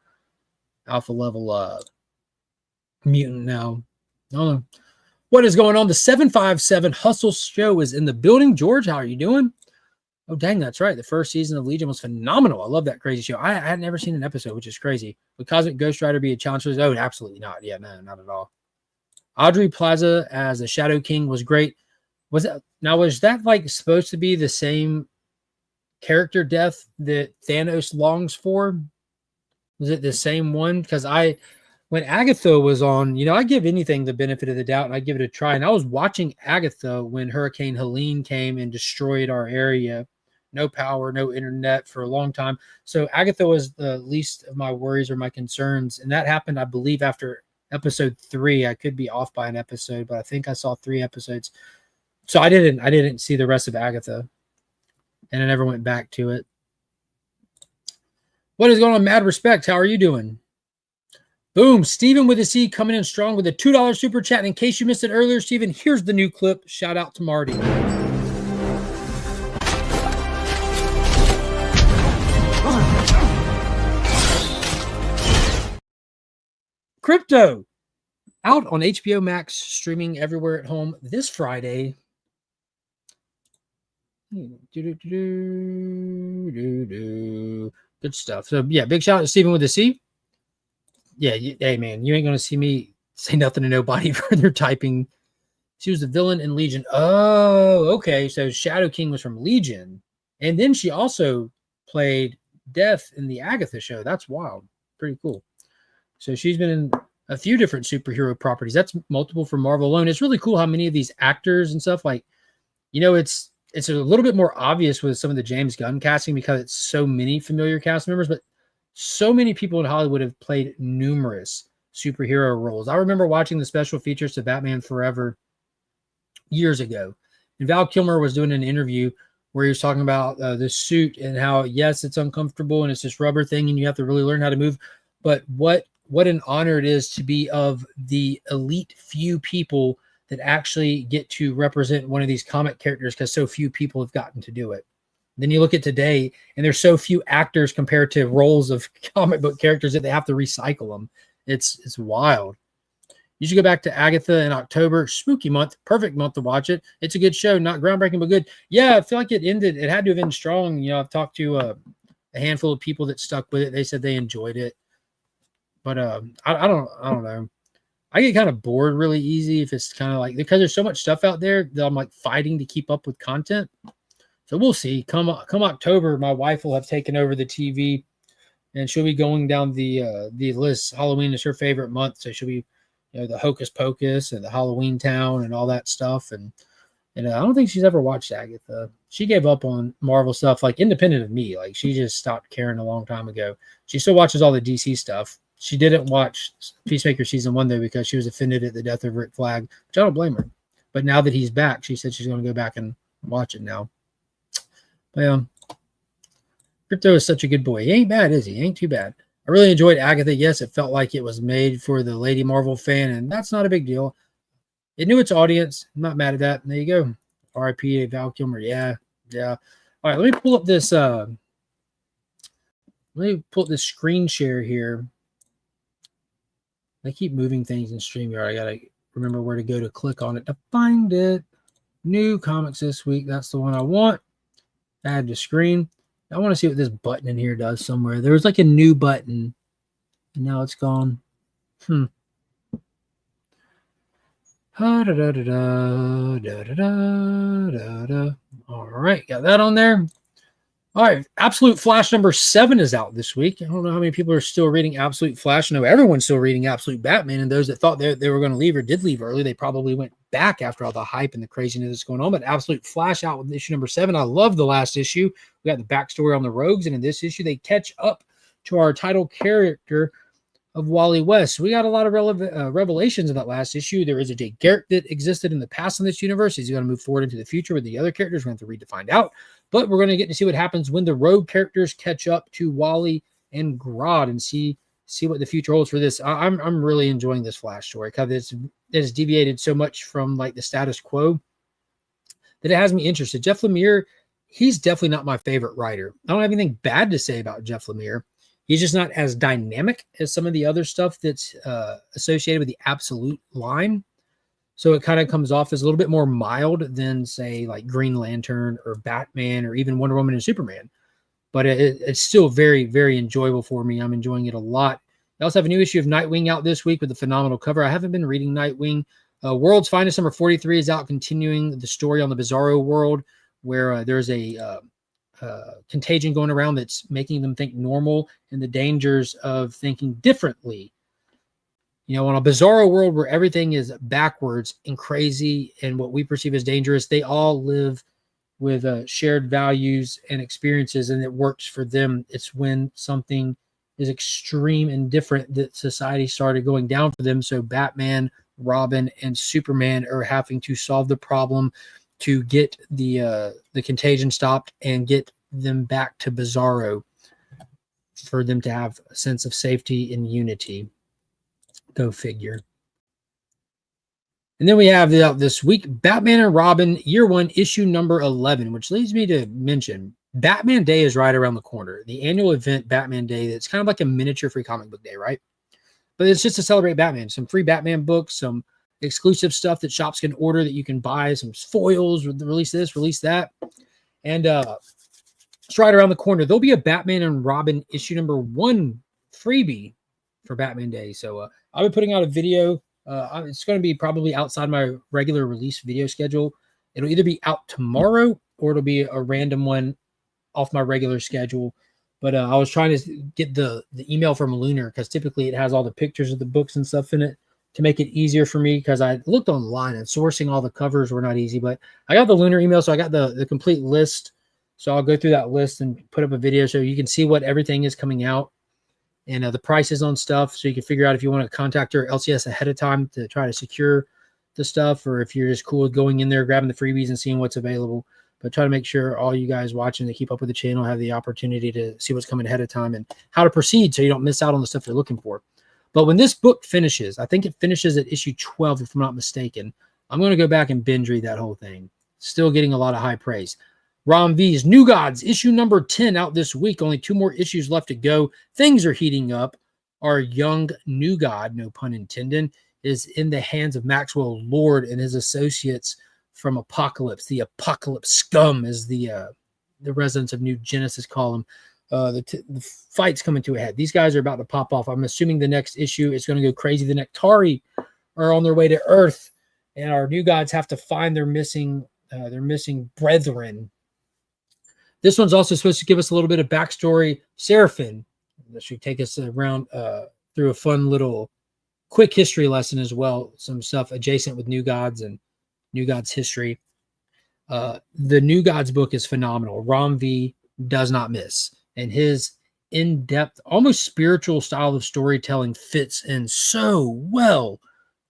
S1: mutant now. I don't know. What is going on? The 757 Hustle Show is in the building. George, how are you doing? Oh, dang, that's right. The first season of Legion was phenomenal. I love that crazy show. I had never seen an episode, which is crazy. Would Cosmic Ghost Rider be a challenge? Oh, absolutely not. Yeah, no, not at all. Audrey Plaza as the Shadow King was great. Was that like supposed to be the same character death that Thanos longs for? Was it the same one? Because when Agatha was on, I give anything the benefit of the doubt and I give it a try. And I was watching Agatha when Hurricane Helene came and destroyed our area. No power, no internet for a long time. So Agatha was the least of my worries or my concerns. And that happened, I believe, after episode 3. I could be off by an episode, but I think I saw 3 episodes. So I didn't see the rest of Agatha. And I never went back to it. What is going on, Mad Respect? How are you doing? Boom. Steven with a C coming in strong with a $2 super chat. And in case you missed it earlier, Steven, here's the new clip. Shout out to Marty. Crypto out on HBO Max, streaming everywhere at home this Friday. Good stuff. So yeah, big shout out to Steven with a C. Yeah, hey man, you ain't gonna see me say nothing to nobody for their typing. She was the villain in Legion. Oh, okay. So Shadow King was from Legion, and then she also played Death in the Agatha show. That's wild. Pretty cool. So she's been in a few different superhero properties. That's multiple for Marvel alone. It's really cool how many of these actors and stuff, like, it's a little bit more obvious with some of the James Gunn casting because it's so many familiar cast members, but so many people in Hollywood have played numerous superhero roles. I remember watching the special features to Batman Forever years ago, and Val Kilmer was doing an interview where he was talking about the suit and how, yes, it's uncomfortable and it's this rubber thing and you have to really learn how to move, but what an honor it is to be of the elite few people that actually get to represent one of these comic characters because so few people have gotten to do it. Then you look at today and there's so few actors compared to roles of comic book characters that they have to recycle them. It's wild. You should go back to Agatha in October. Spooky month. Perfect month to watch it. It's a good show. Not groundbreaking, but good. Yeah, I feel like it had to have been strong. I've talked to a handful of people that stuck with it. They said they enjoyed it. But I don't know. I get kind of bored really easy if it's kind of like, because there's so much stuff out there that I'm like fighting to keep up with content. So we'll see. Come October, my wife will have taken over the TV, and she'll be going down the list. Halloween is her favorite month, so she'll be, the Hocus Pocus and the Halloween Town and all that stuff. And I don't think she's ever watched Agatha. She gave up on Marvel stuff, like independent of me. Like she just stopped caring a long time ago. She still watches all the DC stuff. She didn't watch Peacemaker season 1 though because she was offended at the death of Rick Flag, which I don't blame her. But now that he's back, she said she's going to go back and watch it now. But Crypto is such a good boy. He ain't bad, is he? He ain't too bad. I really enjoyed Agatha. Yes, it felt like it was made for the Lady Marvel fan, and that's not a big deal. It knew its audience. I'm not mad at that. And there you go. R.I.P. Val Kilmer. Yeah. All right, let me pull up this. Let me pull up this screen share here. I keep moving things in StreamYard. I gotta remember where to go to click on it to find it. New comics this week. That's the one I want. Add to screen. I want to see what this button in here does somewhere. There was like a new button, and now it's gone. All right, got that on there. All right, Absolute Flash number 7 is out this week. I don't know how many people are still reading Absolute Flash. I know everyone's still reading Absolute Batman, and those that thought they were going to leave or did leave early, they probably went back after all the hype and the craziness that's going on. But Absolute Flash out with issue number 7. I love the last issue. We got the backstory on the Rogues, and in this issue, they catch up to our title character of Wally West. We got a lot of revelations in that last issue. There is a Jay Garrick that existed in the past in this universe. Is he going to move forward into the future with the other characters? We're going to have to read to find out. But we're going to get to see what happens when the Rogue characters catch up to Wally and Grodd and see what the future holds for this. I'm really enjoying this Flash story because it has deviated so much from like the status quo that it has me interested. Jeff Lemire, he's definitely not my favorite writer. I don't have anything bad to say about Jeff Lemire. He's just not as dynamic as some of the other stuff that's associated with the Absolute line. So it kind of comes off as a little bit more mild than, say, like Green Lantern or Batman or even Wonder Woman and Superman. But it's still very, very enjoyable for me. I'm enjoying it a lot. I also have a new issue of Nightwing out this week with a phenomenal cover. I haven't been reading Nightwing. World's Finest number 43 is out, continuing the story on the Bizarro world, where there's a contagion going around that's making them think normal and the dangers of thinking differently. You know, on a bizarro world where everything is backwards and crazy and what we perceive as dangerous, they all live with shared values and experiences, and it works for them. It's when something is extreme and different that society started going down for them. So Batman, Robin, and Superman are having to solve the problem to get the contagion stopped and get them back to Bizarro for them to have a sense of safety and unity. Go figure. And then we have this week, Batman and Robin, Year 1, issue number 11, which leads me to mention Batman Day is right around the corner. The annual event, Batman Day, that's kind of like a miniature free comic book day, right? But it's just to celebrate Batman. Some free Batman books, some exclusive stuff that shops can order that you can buy, some foils, release this, release that. And it's right around the corner. There'll be a Batman and Robin issue number 1 freebie for Batman Day. So I'll be putting out a video. It's going to be probably outside my regular release video schedule. It'll either be out tomorrow or it'll be a random one off my regular schedule. But I was trying to get the email from Lunar because typically it has all the pictures of the books and stuff in it to make it easier for me, because I looked online and sourcing all the covers were not easy. But I got the Lunar email, so I got the complete list. So I'll go through that list and put up a video so you can see what everything is coming out and the prices on stuff, so you can figure out if you want to contact your LCS ahead of time to try to secure the stuff, or if you're just cool with going in there, grabbing the freebies and seeing what's available. But try to make sure all you guys watching to keep up with the channel have the opportunity to see what's coming ahead of time and how to proceed so you don't miss out on the stuff you're looking for. But when this book finishes, I think it finishes at issue 12, if I'm not mistaken, I'm going to go back and binge read that whole thing. Still getting a lot of high praise. Rom V's New Gods, issue number 10 out this week. Only 2 more issues left to go. Things are heating up. Our young new god, no pun intended, is in the hands of Maxwell Lord and his associates from Apocalypse. The Apocalypse scum, as the residents of New Genesis call them. The fight's coming to a head. These guys are about to pop off. I'm assuming the next issue is going to go crazy. The Nektari are on their way to Earth, and our new gods have to find their missing brethren. This one's also supposed to give us a little bit of backstory. Seraphim. That should take us around through a fun little quick history lesson as well. Some stuff adjacent with New Gods and New Gods history. The New Gods book is phenomenal. Rom V does not miss. And his in-depth, almost spiritual style of storytelling fits in so well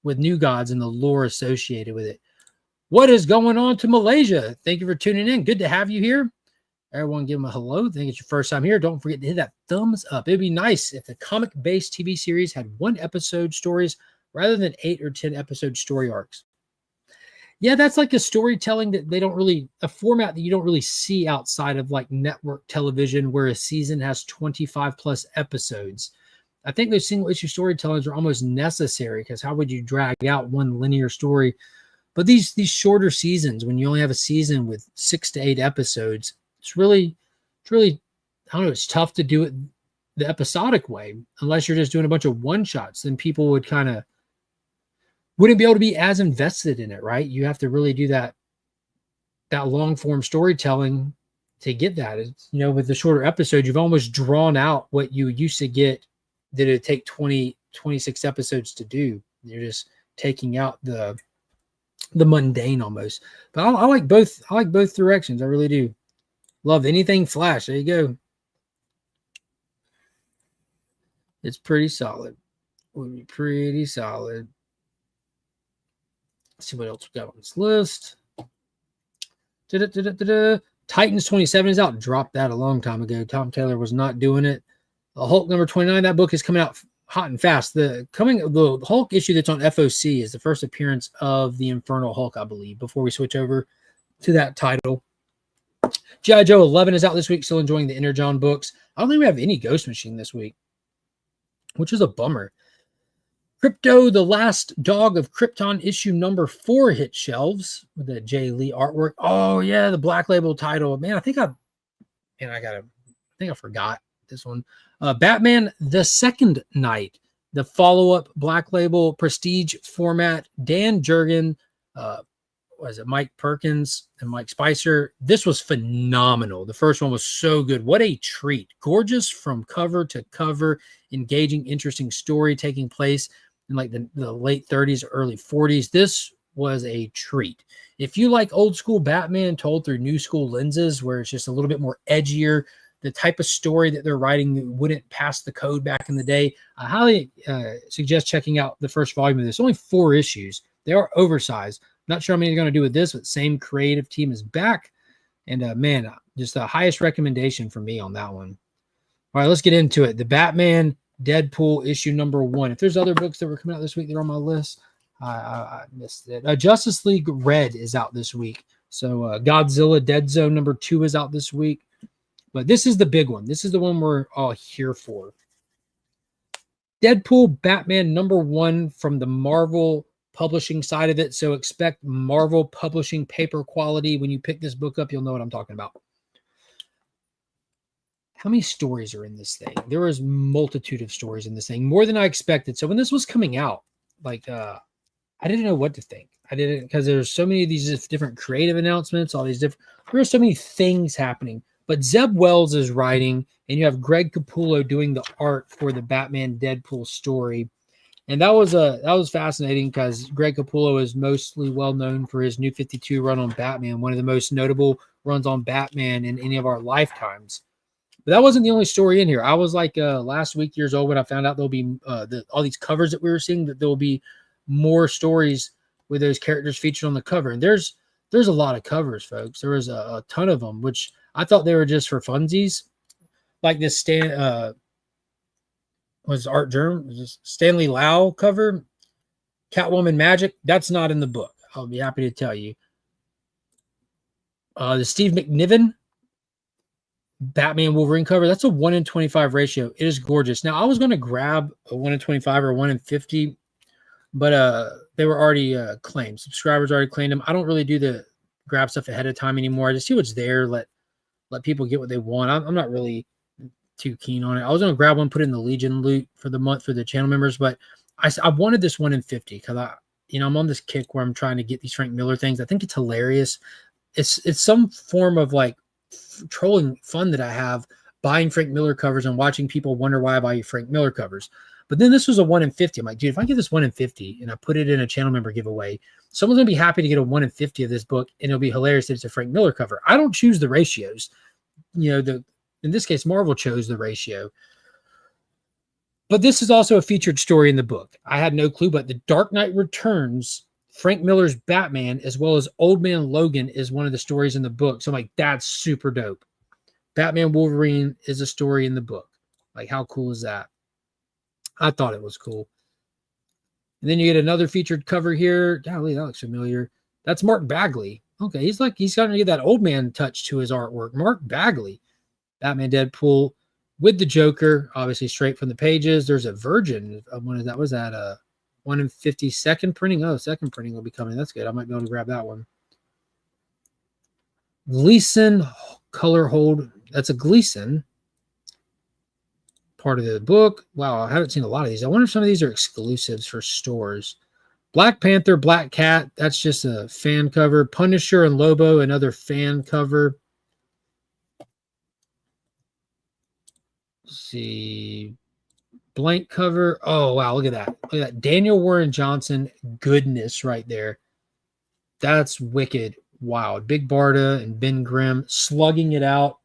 S1: with New Gods and the lore associated with it. What is going on to Malaysia? Thank you for tuning in. Good to have you here. Everyone give them a hello. I think it's your first time here. Don't forget to hit that thumbs up. It'd be nice if the comic-based TV series had 1 episode stories rather than 8 or 10 episode story arcs. Yeah, that's like a storytelling that they don't really, a format that you don't really see outside of like network television where a season has 25 plus episodes. I think those single issue storytellings are almost necessary, because how would you drag out one linear story? But these shorter seasons, when you only have a season with 6 to 8 episodes, it's really I don't know, it's tough to do it the episodic way unless you're just doing a bunch of one shots. Then people would kind of wouldn't be able to be as invested in it, right? You have to really do that long form storytelling to get that. It's, with the shorter episodes, you've almost drawn out what you used to get that it'd take 26 episodes to do. You're just taking out the mundane almost. But I like both. I like both directions. I really do. Love anything Flash. There you go. It's pretty solid. Would be pretty solid. Let's see what else we got on this list. Titans 27 is out. Dropped that a long time ago. Tom Taylor was not doing it. The Hulk number 29. That book is coming out hot and fast. The Hulk issue that's on FOC is the first appearance of the Infernal Hulk, I believe, before we switch over to that title. G.I. Joe 11 is out this week. Still enjoying the Energon books. I don't think we have any Ghost Machine this week, which is a bummer. Crypto, the Last Dog of Krypton issue number 4 hit shelves with the Jay Lee artwork. Oh yeah, the Black Label title. Man, I think I forgot this one. Batman: The Second Night, the follow-up Black Label prestige format. Dan Jurgen, was it Mike Perkins and Mike Spicer? This was phenomenal. The first one was so good. What a treat! Gorgeous from cover to cover, engaging, interesting story taking place in like the late 30s, early 40s. This was a treat. If you like old school Batman told through new school lenses, where it's just a little bit more edgier, the type of story that they're writing that wouldn't pass the code back in the day, I highly suggest checking out the first volume of this. Only 4 issues. They are oversized. Not sure how many they're going to do with this, but same creative team is back. And man, just the highest recommendation for me on that one. All right, let's get into it. The Batman Deadpool issue number 1. If there's other books that were coming out this week, they're on my list. I missed it. Justice League Red is out this week. So Godzilla Dead Zone number 2 is out this week. But this is the big one. This is the one we're all here for. Deadpool Batman number 1 from the Marvel publishing side of it. So expect Marvel publishing paper quality. When you pick this book up, you'll know what I'm talking about. How many stories are in this thing? There is multitude of stories in this thing, more than I expected. So when this was coming out, like I didn't know what to think. I didn't, because there's so many of these different creative announcements, all these different, there are so many things happening. But Zeb Wells is writing, and you have Greg Capullo doing the art for the Batman Deadpool story. And that was fascinating because Greg Capullo is mostly well known for his New 52 run on Batman, one of the most notable runs on Batman in any of our lifetimes. But that wasn't the only story in here. I was like last week years old when I found out there'll be all these covers that we were seeing, that there will be more stories with those characters featured on the cover. And there's a lot of covers, folks. There was a ton of them, which I thought they were just for funsies. Like this was Art Germ, Stanley Lau cover, Catwoman Magic. That's not in the book. I'll be happy to tell you. The Steve McNiven Batman Wolverine cover, that's a 1 in 25 ratio. It is gorgeous. Now, I was going to grab a 1 in 25 or 1 in 50, but they were already claimed. Subscribers already claimed them. I don't really do the grab stuff ahead of time anymore. I just see what's there, let people get what they want. I'm not really too keen on it. I was going to grab one, put it in the Legion loot for the month for the channel members, but I wanted this 1 in 50 because I'm on this kick where I'm trying to get these Frank Miller things. I think it's hilarious. It's some form of like trolling fun that I have buying Frank Miller covers and watching people wonder why I buy Frank Miller covers. But then this was a 1 in 50. I'm like, dude, if I get this 1 in 50 and I put it in a channel member giveaway, someone's gonna be happy to get a 1 in 50 of this book, and it'll be hilarious that it's a Frank Miller cover. I don't choose the ratios. In this case, Marvel chose the ratio. But this is also a featured story in the book. I had no clue, but The Dark Knight Returns, Frank Miller's Batman, as well as Old Man Logan, is one of the stories in the book. So I'm like, that's super dope. Batman Wolverine is a story in the book. Like, how cool is that? I thought it was cool. And then you get another featured cover here. Golly, that looks familiar. That's Mark Bagley. Okay, he's starting to get that old man touch to his artwork. Mark Bagley, Batman Deadpool with the Joker, obviously straight from the pages. There's a Virgin. When is that? Was that a 1 in 50 second printing? Oh, second printing will be coming. That's good. I might be able to grab that one. Gleason color hold. That's a Gleason. part of the book. Wow, I haven't seen a lot of these. I wonder if some of these are exclusives for stores. Black Panther, Black Cat, that's just a fan cover. Punisher and Lobo, another fan cover. Let's see. Blank cover. Oh, wow, look at that. Look at that. Daniel Warren Johnson, goodness right there. That's wicked. Wow. Big Barda and Ben Grimm slugging it out.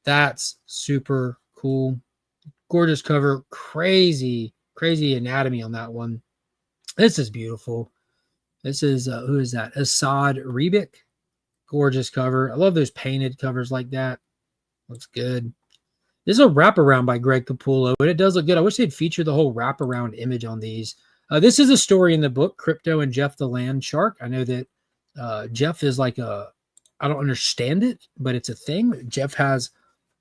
S1: That's super cool. Gorgeous cover. Crazy, crazy anatomy on that one. This is beautiful. This is, who is that? Assad Rebic. Gorgeous cover. I love those painted covers like that. Looks good. This is a wraparound by Greg Capullo, and it does look good. I wish they'd feature the whole wraparound image on these. This is a story in the book, Crypto and Jeff the Land Shark. I know that Jeff is like I don't understand it, but it's a thing. Jeff has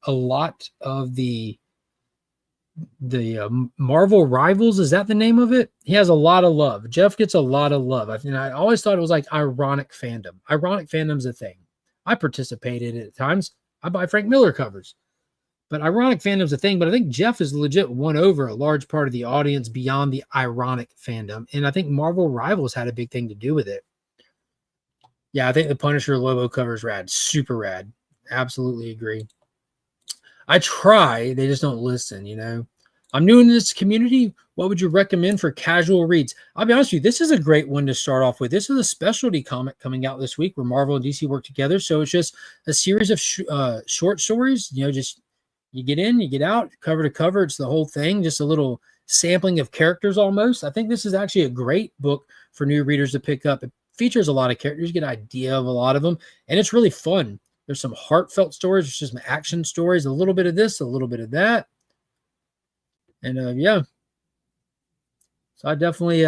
S1: a lot of the Marvel Rivals. Is that the name of it? He has a lot of love. Jeff gets a lot of love. I always thought it was like ironic fandom. Ironic fandom's a thing. I participated at times. I buy Frank Miller covers. But ironic fandom's a thing, but I think Jeff has legit won over a large part of the audience beyond the ironic fandom. And I think Marvel Rivals had a big thing to do with it. Yeah, I think the Punisher Lobo cover is rad. Super rad. Absolutely agree. I try. They just don't listen, you know. I'm new in this community. What would you recommend for casual reads? I'll be honest with you. This is a great one to start off with. This is a specialty comic coming out this week where Marvel and DC work together. So it's just a series of short stories, you know, just you get in, you get out, cover to cover. It's the whole thing, just a little sampling of characters almost. I think this is actually a great book for new readers to pick up. It features a lot of characters, you get an idea of a lot of them, and it's really fun. There's some heartfelt stories, there's just some action stories, a little bit of this, a little bit of that. And yeah. So I definitely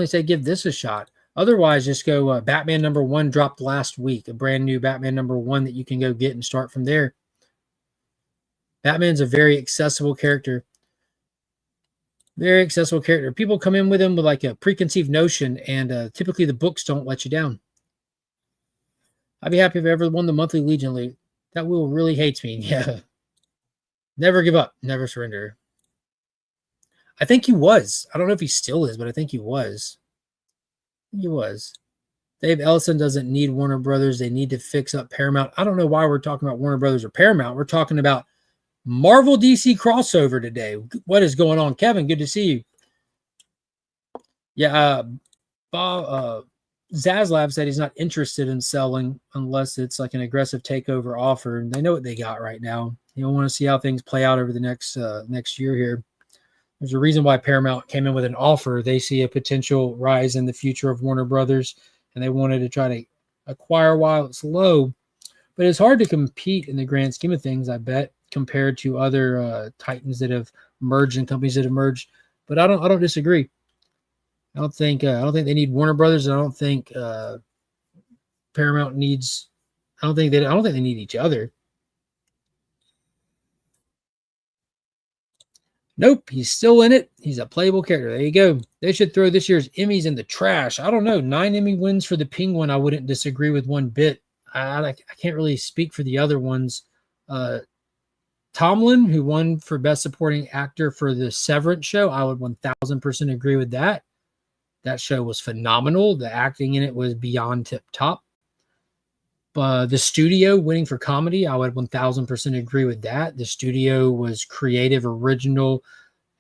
S1: say give this a shot. Otherwise, just go Batman #1 dropped last week, a brand new Batman #1 that you can go get and start from there. Batman's a very accessible character. Very accessible character. People come in with him with like a preconceived notion, and typically the books don't let you down. I'd be happy if I ever won the monthly Legion League. That Will really hates me. Yeah. Never give up. Never surrender. I think he was. I don't know if he still is, but I think he was. He was. Dave Ellison doesn't need Warner Brothers. They need to fix up Paramount. I don't know why we're talking about Warner Brothers or Paramount. We're talking about Marvel DC crossover today. What is going on, Kevin? Good to see you. Yeah, Bob Zaslav said he's not interested in selling unless it's like an aggressive takeover offer, and they know what they got right now. You don't want to see how things play out over the next year here. There's a reason why Paramount came in with an offer. They see a potential rise in the future of Warner Brothers, and they wanted to try to acquire while it's low. But it's hard to compete in the grand scheme of things, I bet, compared to other titans that have merged and companies that have merged. But I don't disagree. I don't think they need Warner Brothers, and I don't think Paramount needs. I don't think they need each other. Nope, he's still in it. He's a playable character. There you go. They should throw this year's Emmys in the trash. I don't know. 9 Emmy wins for the Penguin. I wouldn't disagree with one bit. I can't really speak for the other ones. Tomlin, who won for Best Supporting Actor for the Severance show, I would 1000% agree with that. That show was phenomenal. The acting in it was beyond tip top. The Studio winning for comedy, I would 1000% agree with that. The Studio was creative, original,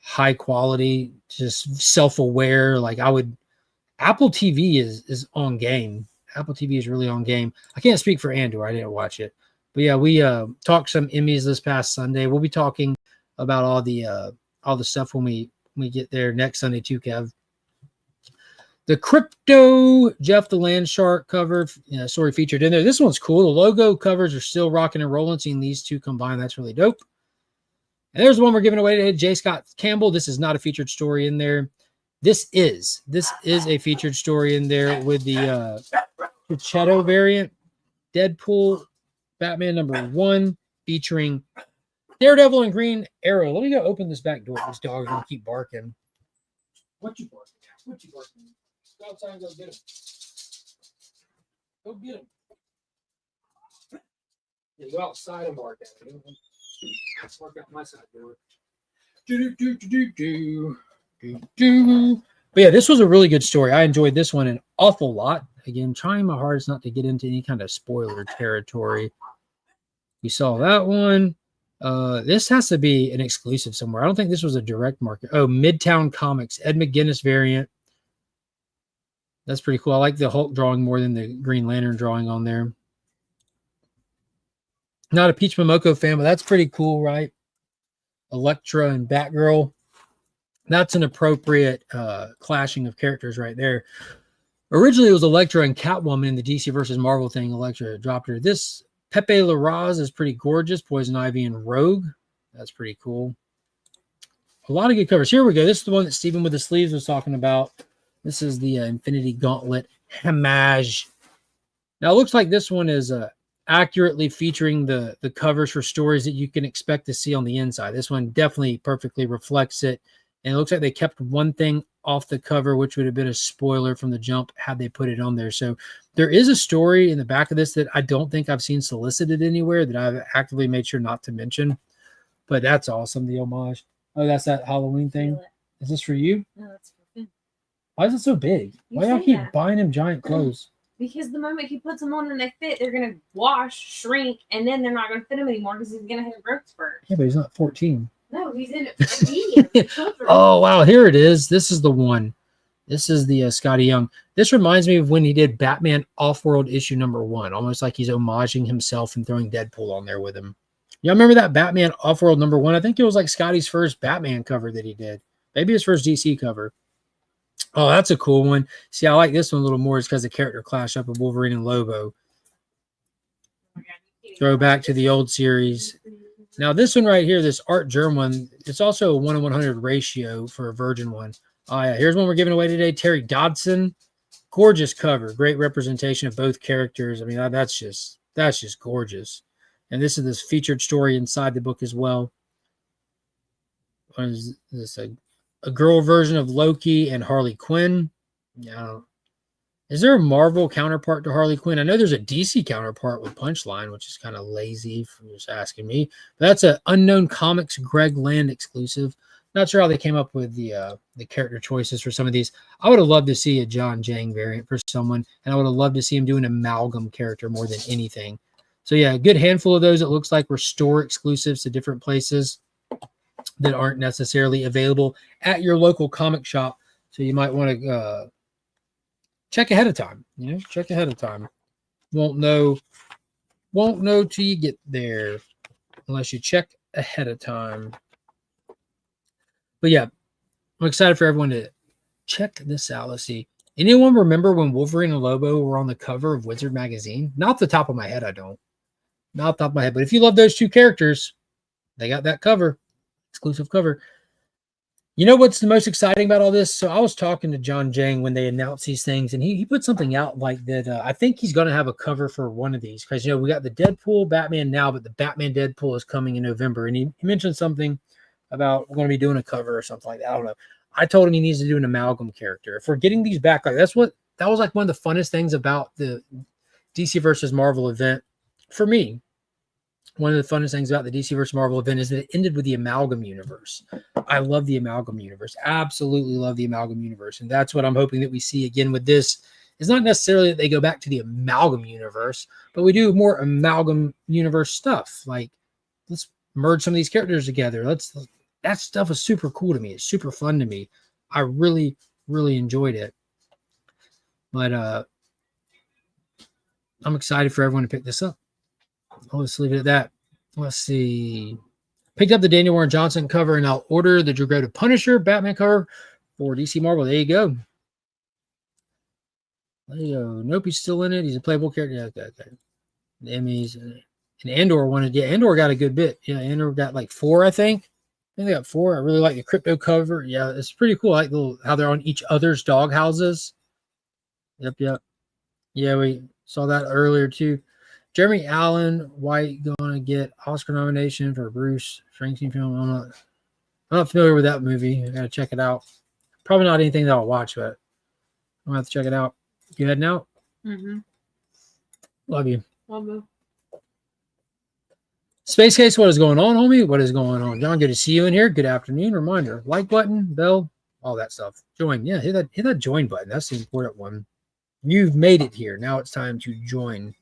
S1: high quality, just self-aware. Like Apple TV is on game. Apple TV is really on game. I can't speak for Andor. I didn't watch it. But yeah, we talked some Emmys this past Sunday. We'll be talking about all the stuff when we get there next Sunday too, Kev. The Crypto Jeff the Land Shark cover, story featured in there. This one's cool. The logo covers are still rocking and rolling. Seeing these two combined, that's really dope. And there's one we're giving away today, J. Scott Campbell. This is not a featured story in there. This is a featured story in there with the Cheetah variant, Deadpool, Batman #1, featuring Daredevil and Green Arrow. Let me go open this back door. This dog's gonna keep barking. What you barking at? What you barking at? Go outside and go get him. Go get him. Yeah, go outside and bark at him. Bark out my side door. But yeah, this was a really good story. I enjoyed this one an awful lot. Again, trying my hardest not to get into any kind of spoiler territory. You saw that one. This has to be an exclusive somewhere. I don't think this was a direct market. Oh, Midtown Comics, Ed McGuinness variant. That's pretty cool. I like the Hulk drawing more than the Green Lantern drawing on there. Not a Peach Momoko fan, but that's pretty cool, right? Elektra and Batgirl. That's an appropriate clashing of characters right there. Originally, it was Elektra and Catwoman in the DC versus Marvel thing. Elektra dropped her. This Pepe Larraz is pretty gorgeous. Poison Ivy and Rogue. That's pretty cool. A lot of good covers. Here we go. This is the one that Stephen with the sleeves was talking about. This is the Infinity Gauntlet Homage. Now, it looks like this one is accurately featuring the covers for stories that you can expect to see on the inside. This one definitely perfectly reflects it. And it looks like they kept one thing off the cover, which would have been a spoiler from the jump had they put it on there. So there is a story in the back of this that I don't think I've seen solicited anywhere that I've actively made sure not to mention. But that's awesome, the homage. Oh, that's that Halloween thing. Is this for you?
S2: No, that's for Finn.
S1: Why is it so big? Why y'all keep buying him giant clothes?
S2: Because the moment he puts them on and they fit, they're going to wash, shrink, and then they're not going to fit him anymore because he's going to have a growth spurt.
S1: Yeah, but he's not 14.
S2: No, he's in it.
S1: Oh, wow. Here it is. This is the one. This is the Scotty Young. This reminds me of when he did Batman Off-World issue #1, almost like he's homaging himself and throwing Deadpool on there with him. Y'all remember that Batman Off-World #1? I think it was like Scotty's first Batman cover that he did. Maybe his first DC cover. Oh, that's a cool one. See, I like this one a little more. It's because the character clash up with Wolverine and Lobo. Throw back to the old series. Now, this one right here, this Art Germ one, it's also a 1:100 ratio for a Virgin one. Oh, yeah. Here's one we're giving away today. Terry Dodson. Gorgeous cover. Great representation of both characters. I mean, that's just gorgeous. And this is this featured story inside the book as well. What is this? A girl version of Loki and Harley Quinn. Yeah. Is there a Marvel counterpart to Harley Quinn? I know there's a DC counterpart with Punchline, which is kind of lazy if you're just asking me. But that's an Unknown Comics Greg Land exclusive. Not sure how they came up with the character choices for some of these. I would have loved to see a John Jang variant for someone, and I would have loved to see him do an amalgam character more than anything. So yeah, a good handful of those. It looks like were store exclusives to different places that aren't necessarily available at your local comic shop. So you might want to check ahead of time. Check ahead of time. Won't know till you get there unless you check ahead of time. But yeah, I'm excited for everyone to check this out. Let's see. Anyone remember when Wolverine and Lobo were on the cover of Wizard magazine? Not the top of my head, I don't. Not the top of my head. But if you love those two characters, they got that cover. Exclusive cover. You know what's the most exciting about all this? So I was talking to John Jang when they announced these things, and he put something out like that. I think he's going to have a cover for one of these because, we got the Deadpool Batman now, but the Batman Deadpool is coming in November. And he mentioned something about we're going to be doing a cover or something like that. I don't know. I told him he needs to do an amalgam character. If we're getting these back, like that was like one of the funnest things about the DC versus Marvel event for me. One of the funnest things about the DC versus Marvel event is that it ended with the amalgam universe. I love the amalgam universe. Absolutely love the amalgam universe. And that's what I'm hoping that we see again with this. It's not necessarily that they go back to the amalgam universe, but we do more amalgam universe stuff. Like, let's merge some of these characters together. That stuff is super cool to me. It's super fun to me. I really, really enjoyed it. But I'm excited for everyone to pick this up. I'll just leave it at that. Let's see. Picked up the Daniel Warren Johnson cover, and I'll order the Dragotta Punisher Batman cover for DC Marvel. There you go. There you go. Nope, he's still in it. He's a playable character. Yeah, okay. The Emmys. And Andor wanted, Andor got a good bit. Yeah, Andor got like 4, I think. I think they got 4. I really like the crypto cover. Yeah, it's pretty cool. I like how they're on each other's dog houses. Yep. Yeah, we saw that earlier too. Jeremy Allen White going to get Oscar nomination for Bruce Springsteen film. I'm not familiar with that movie. I got to check it out. Probably not anything that I'll watch, but I'm going to have to check it out. You heading out?
S2: Mm-hmm.
S1: Love you.
S2: Love you.
S1: Space Case, what is going on, homie? What is going on? John, good to see you in here. Good afternoon. Reminder, like button, bell, all that stuff. Join. Yeah, hit that join button. That's the important one. You've made it here. Now it's time to join.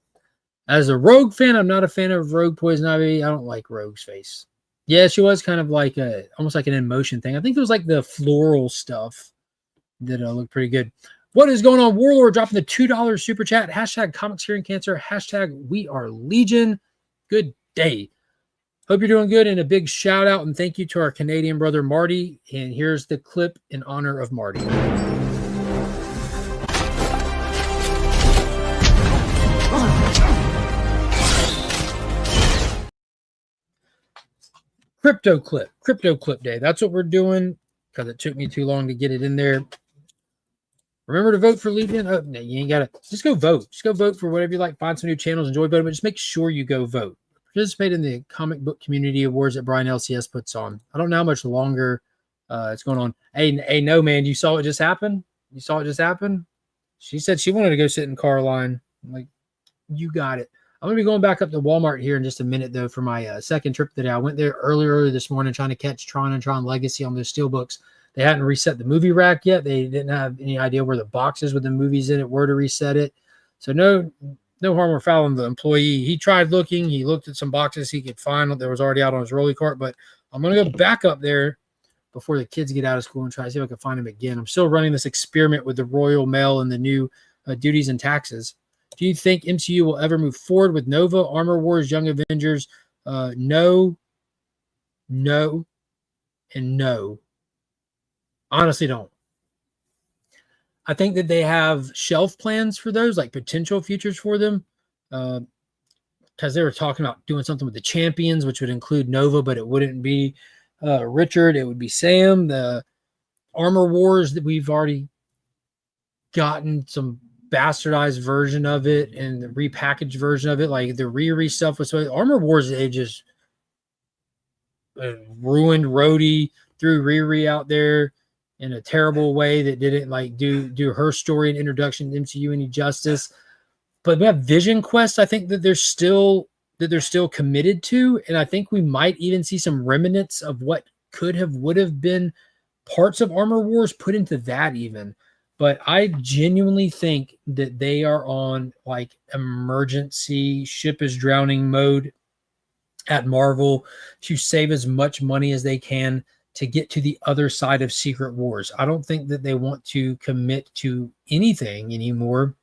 S1: As a Rogue fan, I'm not a fan of Rogue Poison Ivy. I don't like Rogue's face. Yeah, she was kind of like almost like an emotion thing. I think it was like the floral stuff that looked pretty good. What is going on? Warlord dropping the $2 super chat. Hashtag comics curing cancer. Hashtag we are Legion. Good day. Hope you're doing good. And a big shout out and thank you to our Canadian brother, Marty. And here's the clip in honor of Marty. Crypto clip day. That's what we're doing because it took me too long to get it in there. Remember to vote for Legion. Oh, no, you ain't got to. Just go vote. Just go vote for whatever you like. Find some new channels. Enjoy voting, but just make sure you go vote. Participate in the comic book community awards that Brian LCS puts on. I don't know how much longer it's going on. Hey, no, man. You saw it just happen? You saw it just happen? She said she wanted to go sit in car line. I'm like, you got it. I'm going to be going back up to Walmart here in just a minute, though, for my second trip today. I went there earlier this morning trying to catch Tron and Tron Legacy on those steelbooks. They hadn't reset the movie rack yet. They didn't have any idea where the boxes with the movies in it were to reset it. So no harm or foul on the employee. He tried looking. He looked at some boxes he could find that was already out on his rolly cart. But I'm going to go back up there before the kids get out of school and try to see if I can find him again. I'm still running this experiment with the Royal Mail and the new duties and taxes. Do you think MCU will ever move forward with Nova, Armor Wars, Young Avengers? No, and no. Honestly, don't. I think that they have shelf plans for those, like potential futures for them. Because they were talking about doing something with the Champions, which would include Nova, but it wouldn't be Richard. It would be Sam. The Armor Wars that we've already gotten some bastardized version of it and the repackaged version of it, like the Riri stuff was Armor Wars. They just ruined Rhodey, threw Riri out there in a terrible way that didn't like do her story and introduction to MCU any justice. But we have Vision Quest. I think that they're still committed to, and I think we might even see some remnants of what would have been parts of Armor Wars put into that even. But I genuinely think that they are on like emergency ship is drowning mode at Marvel to save as much money as they can to get to the other side of Secret Wars. I don't think that they want to commit to anything anymore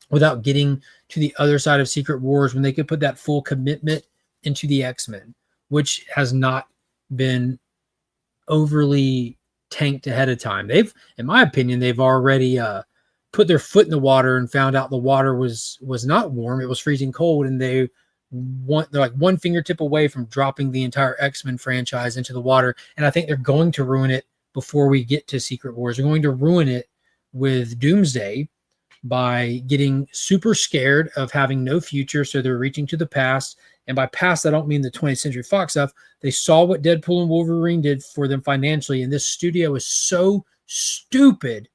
S1: without getting to the other side of Secret Wars when they could put that full commitment into the X-Men, which has not been overly tanked ahead of time. They've, in my opinion, they've already put their foot in the water and found out the water was not warm. It was freezing cold, and they're like one fingertip away from dropping the entire X-Men franchise into the water. And I think they're going to ruin it before we get to Secret Wars. They're going to ruin it with Doomsday by getting super scared of having no future. So they're reaching to the past. And by past, I don't mean the 20th Century Fox stuff. They saw what Deadpool and Wolverine did for them financially. And this studio is so stupid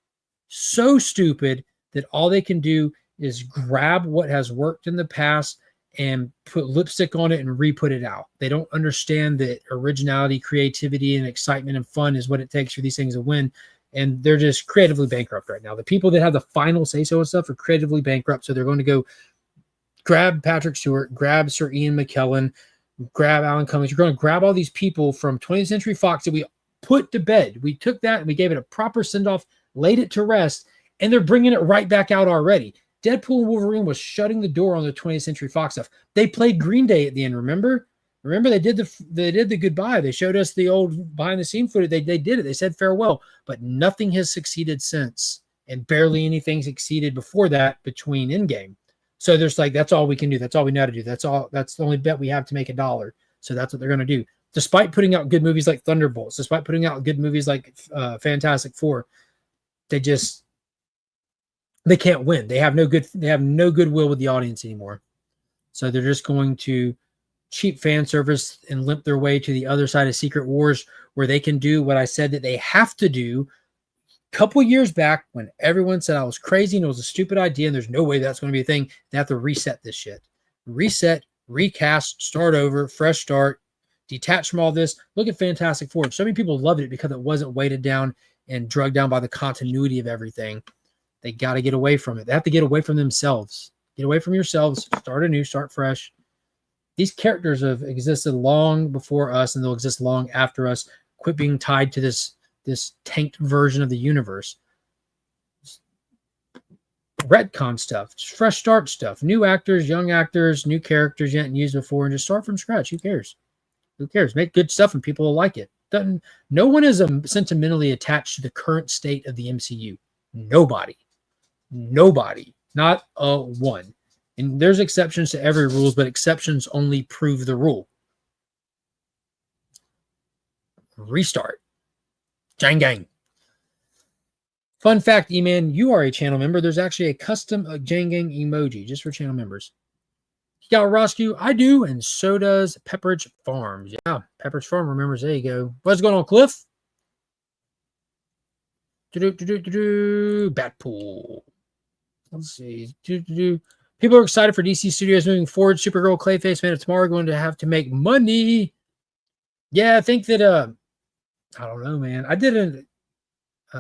S1: that all they can do is grab what has worked in the past and put lipstick on it and re-put it out. They don't understand that originality, creativity, and excitement and fun is what it takes for these things to win. And they're just creatively bankrupt right now. The people that have the final say-so and stuff are creatively bankrupt. So they're going to go grab Patrick Stewart, grab Sir Ian McKellen, grab Alan Cummings. You're going to grab all these people from 20th Century Fox that we put to bed. We took that and we gave it a proper send-off, laid it to rest, and they're bringing it right back out already. Deadpool and Wolverine was shutting the door on the 20th Century Fox stuff. They played Green Day at the end, remember? Remember, they did the goodbye. They showed us the old behind-the-scene footage. They did it. They said farewell, but nothing has succeeded since, and barely anything succeeded before that between Endgame. So there's like, that's all we can do. That's all we know how to do. That's the only bet we have to make $1. So that's what they're going to do. Despite putting out good movies like Thunderbolts, despite putting out good movies like Fantastic Four, they can't win. They have no goodwill with the audience anymore. So they're just going to cheap fan service and limp their way to the other side of Secret Wars, where they can do what I said that they have to do a couple years back when everyone said I was crazy and it was a stupid idea and there's no way that's going to be a thing. They have to reset this shit. Reset, recast, start over, fresh start, detach from all this. Look at Fantastic Four. So many people loved it because it wasn't weighted down and drugged down by the continuity of everything. They got to get away from it. They have to get away from themselves. Get away from yourselves. Start anew. Start fresh. These characters have existed long before us, and they'll exist long after us. Quit being tied to this tanked version of the universe. Retcon stuff, fresh start stuff, new actors, young actors, new characters you hadn't used before, and just start from scratch. Who cares? Who cares? Make good stuff and people will like it. No one is sentimentally attached to the current state of the MCU. Nobody. Not a one. And there's exceptions to every rule, but exceptions only prove the rule. Restart. Jang gang. Fun fact, Eman, you are a channel member. There's actually a custom Jang gang emoji just for channel members. You got Roscoe? I do, and so does Pepperidge Farms. Yeah, Pepperidge Farm remembers. There you go. What's going on, Cliff? Batpool. Let's see. People are excited for DC Studios moving forward. Supergirl, Clayface, Man of Tomorrow are going to have to make money. Yeah, I think that, I don't know, man. I didn't,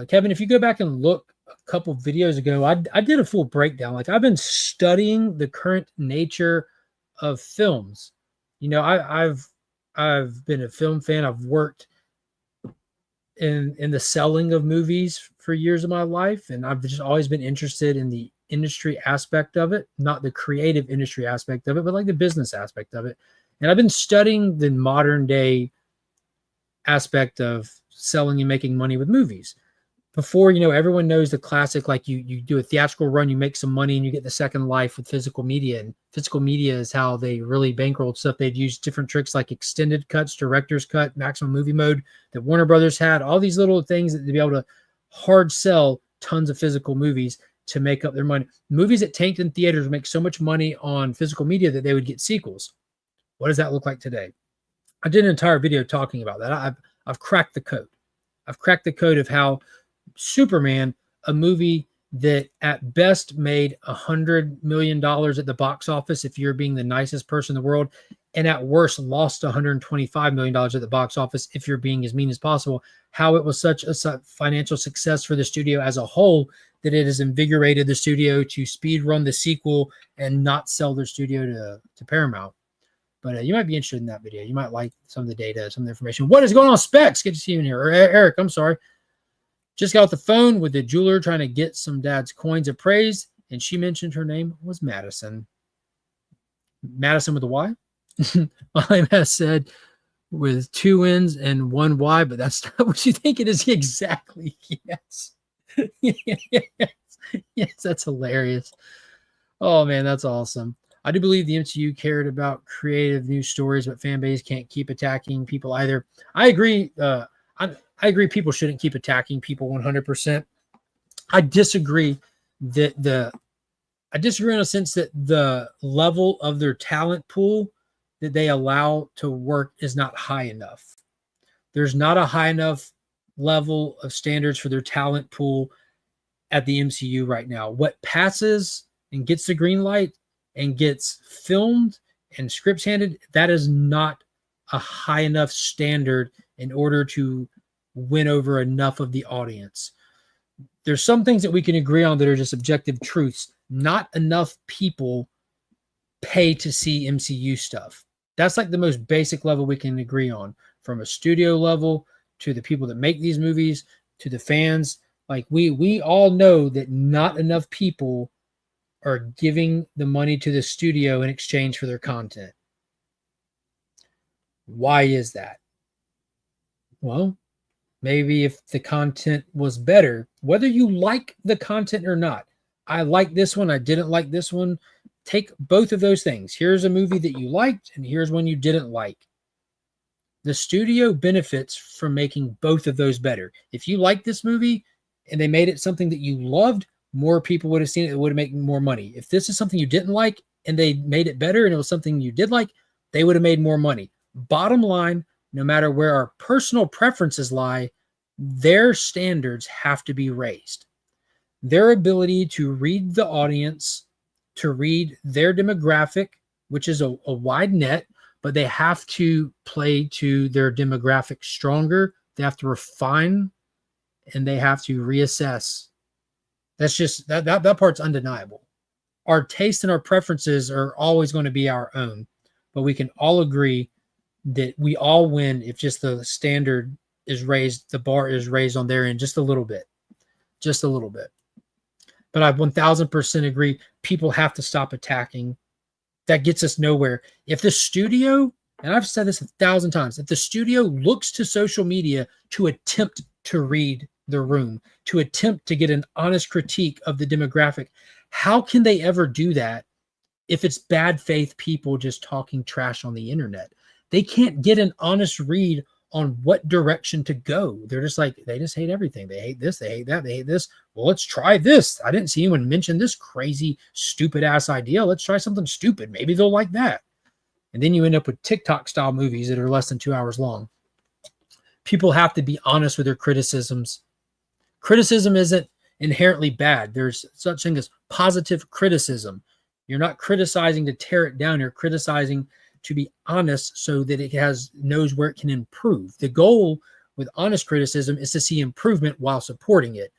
S1: Kevin, if you go back and look a couple videos ago, I did a full breakdown. Like, I've been studying the current nature of films. You know, I've been a film fan. I've worked in the selling of movies for years of my life, and I've just always been interested in the industry aspect of it, not the creative industry aspect of it, but like the business aspect of it. And I've been studying the modern day aspect of selling and making money with movies. Before, you know, everyone knows the classic, like you do a theatrical run, you make some money and you get the second life with physical media. And physical media is how they really bankrolled stuff. They'd use different tricks like extended cuts, director's cut, maximum movie mode that Warner Brothers had, all these little things that to be able to hard sell tons of physical movies to make up their money. Movies that tanked in theaters make so much money on physical media that they would get sequels. What does that look like today? I did an entire video talking about that. I've cracked the code. I've cracked the code of how Superman, a movie that at best made $100 million at the box office, if you're being the nicest person in the world, and at worst lost $125 million at the box office, if you're being as mean as possible, how it was such a financial success for the studio as a whole that it has invigorated the studio to speed run the sequel and not sell their studio to Paramount. But you might be interested in that video. You might like some of the data, some of the information. What is going on, Specs? Good to see you in here. Or Eric, I'm sorry. Just got off the phone with the jeweler trying to get some dad's coins of praise, and she mentioned her name was Madison. Madison with a Y? I has said with 2 N's and 1 Y, but that's not what you think it is. Exactly. Yes. Yes, that's hilarious. Oh, man, that's awesome. I do believe the MCU cared about creative new stories, but fan base can't keep attacking people either. I agree. I agree people shouldn't keep attacking people 100%. I disagree I disagree in a sense that the level of their talent pool that they allow to work is not high enough. There's not a high enough level of standards for their talent pool at the MCU right now. What passes and gets the green light and gets filmed and scripts handed, that is not a high enough standard in order to win over enough of the audience. There's some things that we can agree on that are just objective truths. Not enough people pay to see MCU stuff. That's like the most basic level we can agree on, from a studio level to the people that make these movies to the fans. Like we all know that not enough people are giving the money to the studio in exchange for their content. Why is that? Well, maybe if the content was better, whether you like the content or not. I like this one. I didn't like this one. Take both of those things. Here's a movie that you liked, and here's one you didn't like. The studio benefits from making both of those better. If you like this movie and they made it something that you loved, more people would have seen it. It would have made more money. If this is something you didn't like and they made it better and it was something you did like, they would have made more money. Bottom line, no matter where our personal preferences lie, their standards have to be raised. Their ability to read the audience, to read their demographic, which is a wide net, but they have to play to their demographic stronger. They have to refine, and they have to reassess. That's just that part's undeniable. Our taste and our preferences are always going to be our own, but we can all agree that we all win if just the standard is raised, the bar is raised on their end just a little bit. Just a little bit. But I 1000% agree. People have to stop attacking. That gets us nowhere. If the studio, and I've said this 1,000 times, if the studio looks to social media to attempt to read the room, to attempt to get an honest critique of the demographic, how can they ever do that if it's bad faith people just talking trash on the internet? They can't get an honest read on what direction to go. They're just like, they just hate everything. They hate this, they hate that, they hate this. Well, let's try this. I didn't see anyone mention this crazy, stupid ass idea. Let's try something stupid. Maybe they'll like that. And then you end up with TikTok style movies that are less than 2 hours long. People have to be honest with their criticisms. Criticism isn't inherently bad. There's such thing as positive criticism. You're not criticizing to tear it down. You're criticizing to be honest so that it knows where it can improve. The goal with honest criticism is to see improvement while supporting it.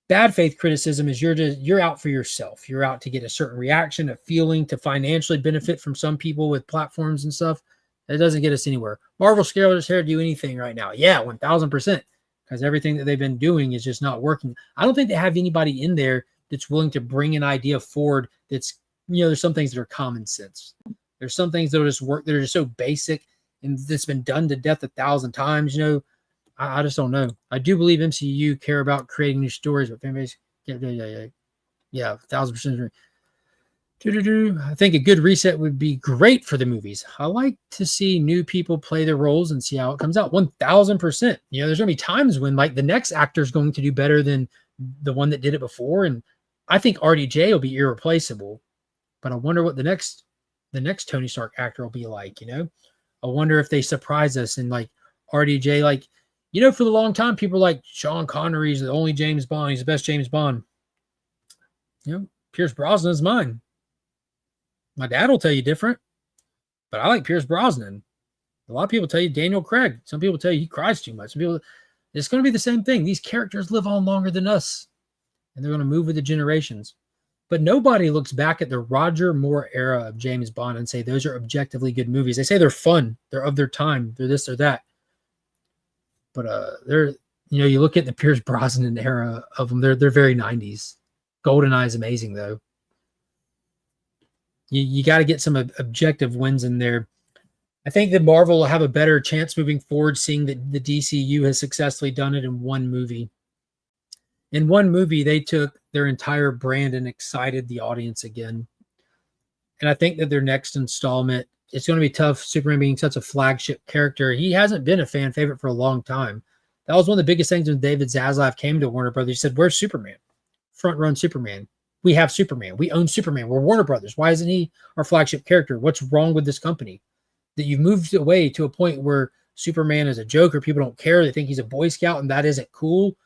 S1: Bad faith criticism is you're out for yourself. You're out to get a certain reaction, a feeling, to financially benefit from some people with platforms and stuff. That doesn't get us anywhere. Marvel scared us here to do anything right now. Yeah, 1000%. Because everything that they've been doing is just not working. I don't think they have anybody in there that's willing to bring an idea forward that's, there's some things that are common sense. There's some things that will just work that are just so basic and that's been done to death 1,000 times. I just don't know. I do believe MCU care about creating new stories, but fan base, yeah, 1,000%. I think a good reset would be great for the movies. I like to see new people play their roles and see how it comes out. 1,000%. There's going to be times when like the next actor is going to do better than the one that did it before, and I think RDJ will be irreplaceable. But I wonder what the next Tony Stark actor will be like. I wonder if they surprise us and like RDJ, like for the long time people were like Sean Connery's the only James Bond. He's the best James Bond. Pierce Brosnan is mine. My dad will tell you different, but I like Pierce Brosnan. A lot of people tell you Daniel Craig. Some people tell you he cries too much. Some people, it's going to be the same thing. These characters live on longer than us, and they're going to move with the generations. But nobody looks back at the Roger Moore era of James Bond and say those are objectively good movies. They say they're fun. They're of their time. They're this or that. But they're, you look at the Pierce Brosnan era of them. They're very 90s. GoldenEye is amazing though. You got to get some objective wins in there. I think that Marvel will have a better chance moving forward, seeing that the DCU has successfully done it in one movie. In one movie, they took their entire brand and excited the audience again. And I think that their next installment, it's going to be tough. Superman being such a flagship character, he hasn't been a fan favorite for a long time. That was one of the biggest things when David Zaslav came to Warner Brothers. He said, "Where's Superman? Front run Superman. We have Superman. We own Superman. We're Warner Brothers. Why isn't he our flagship character? What's wrong with this company? That you've moved away to a point where Superman is a joker. People don't care. They think he's a Boy Scout, and that isn't cool.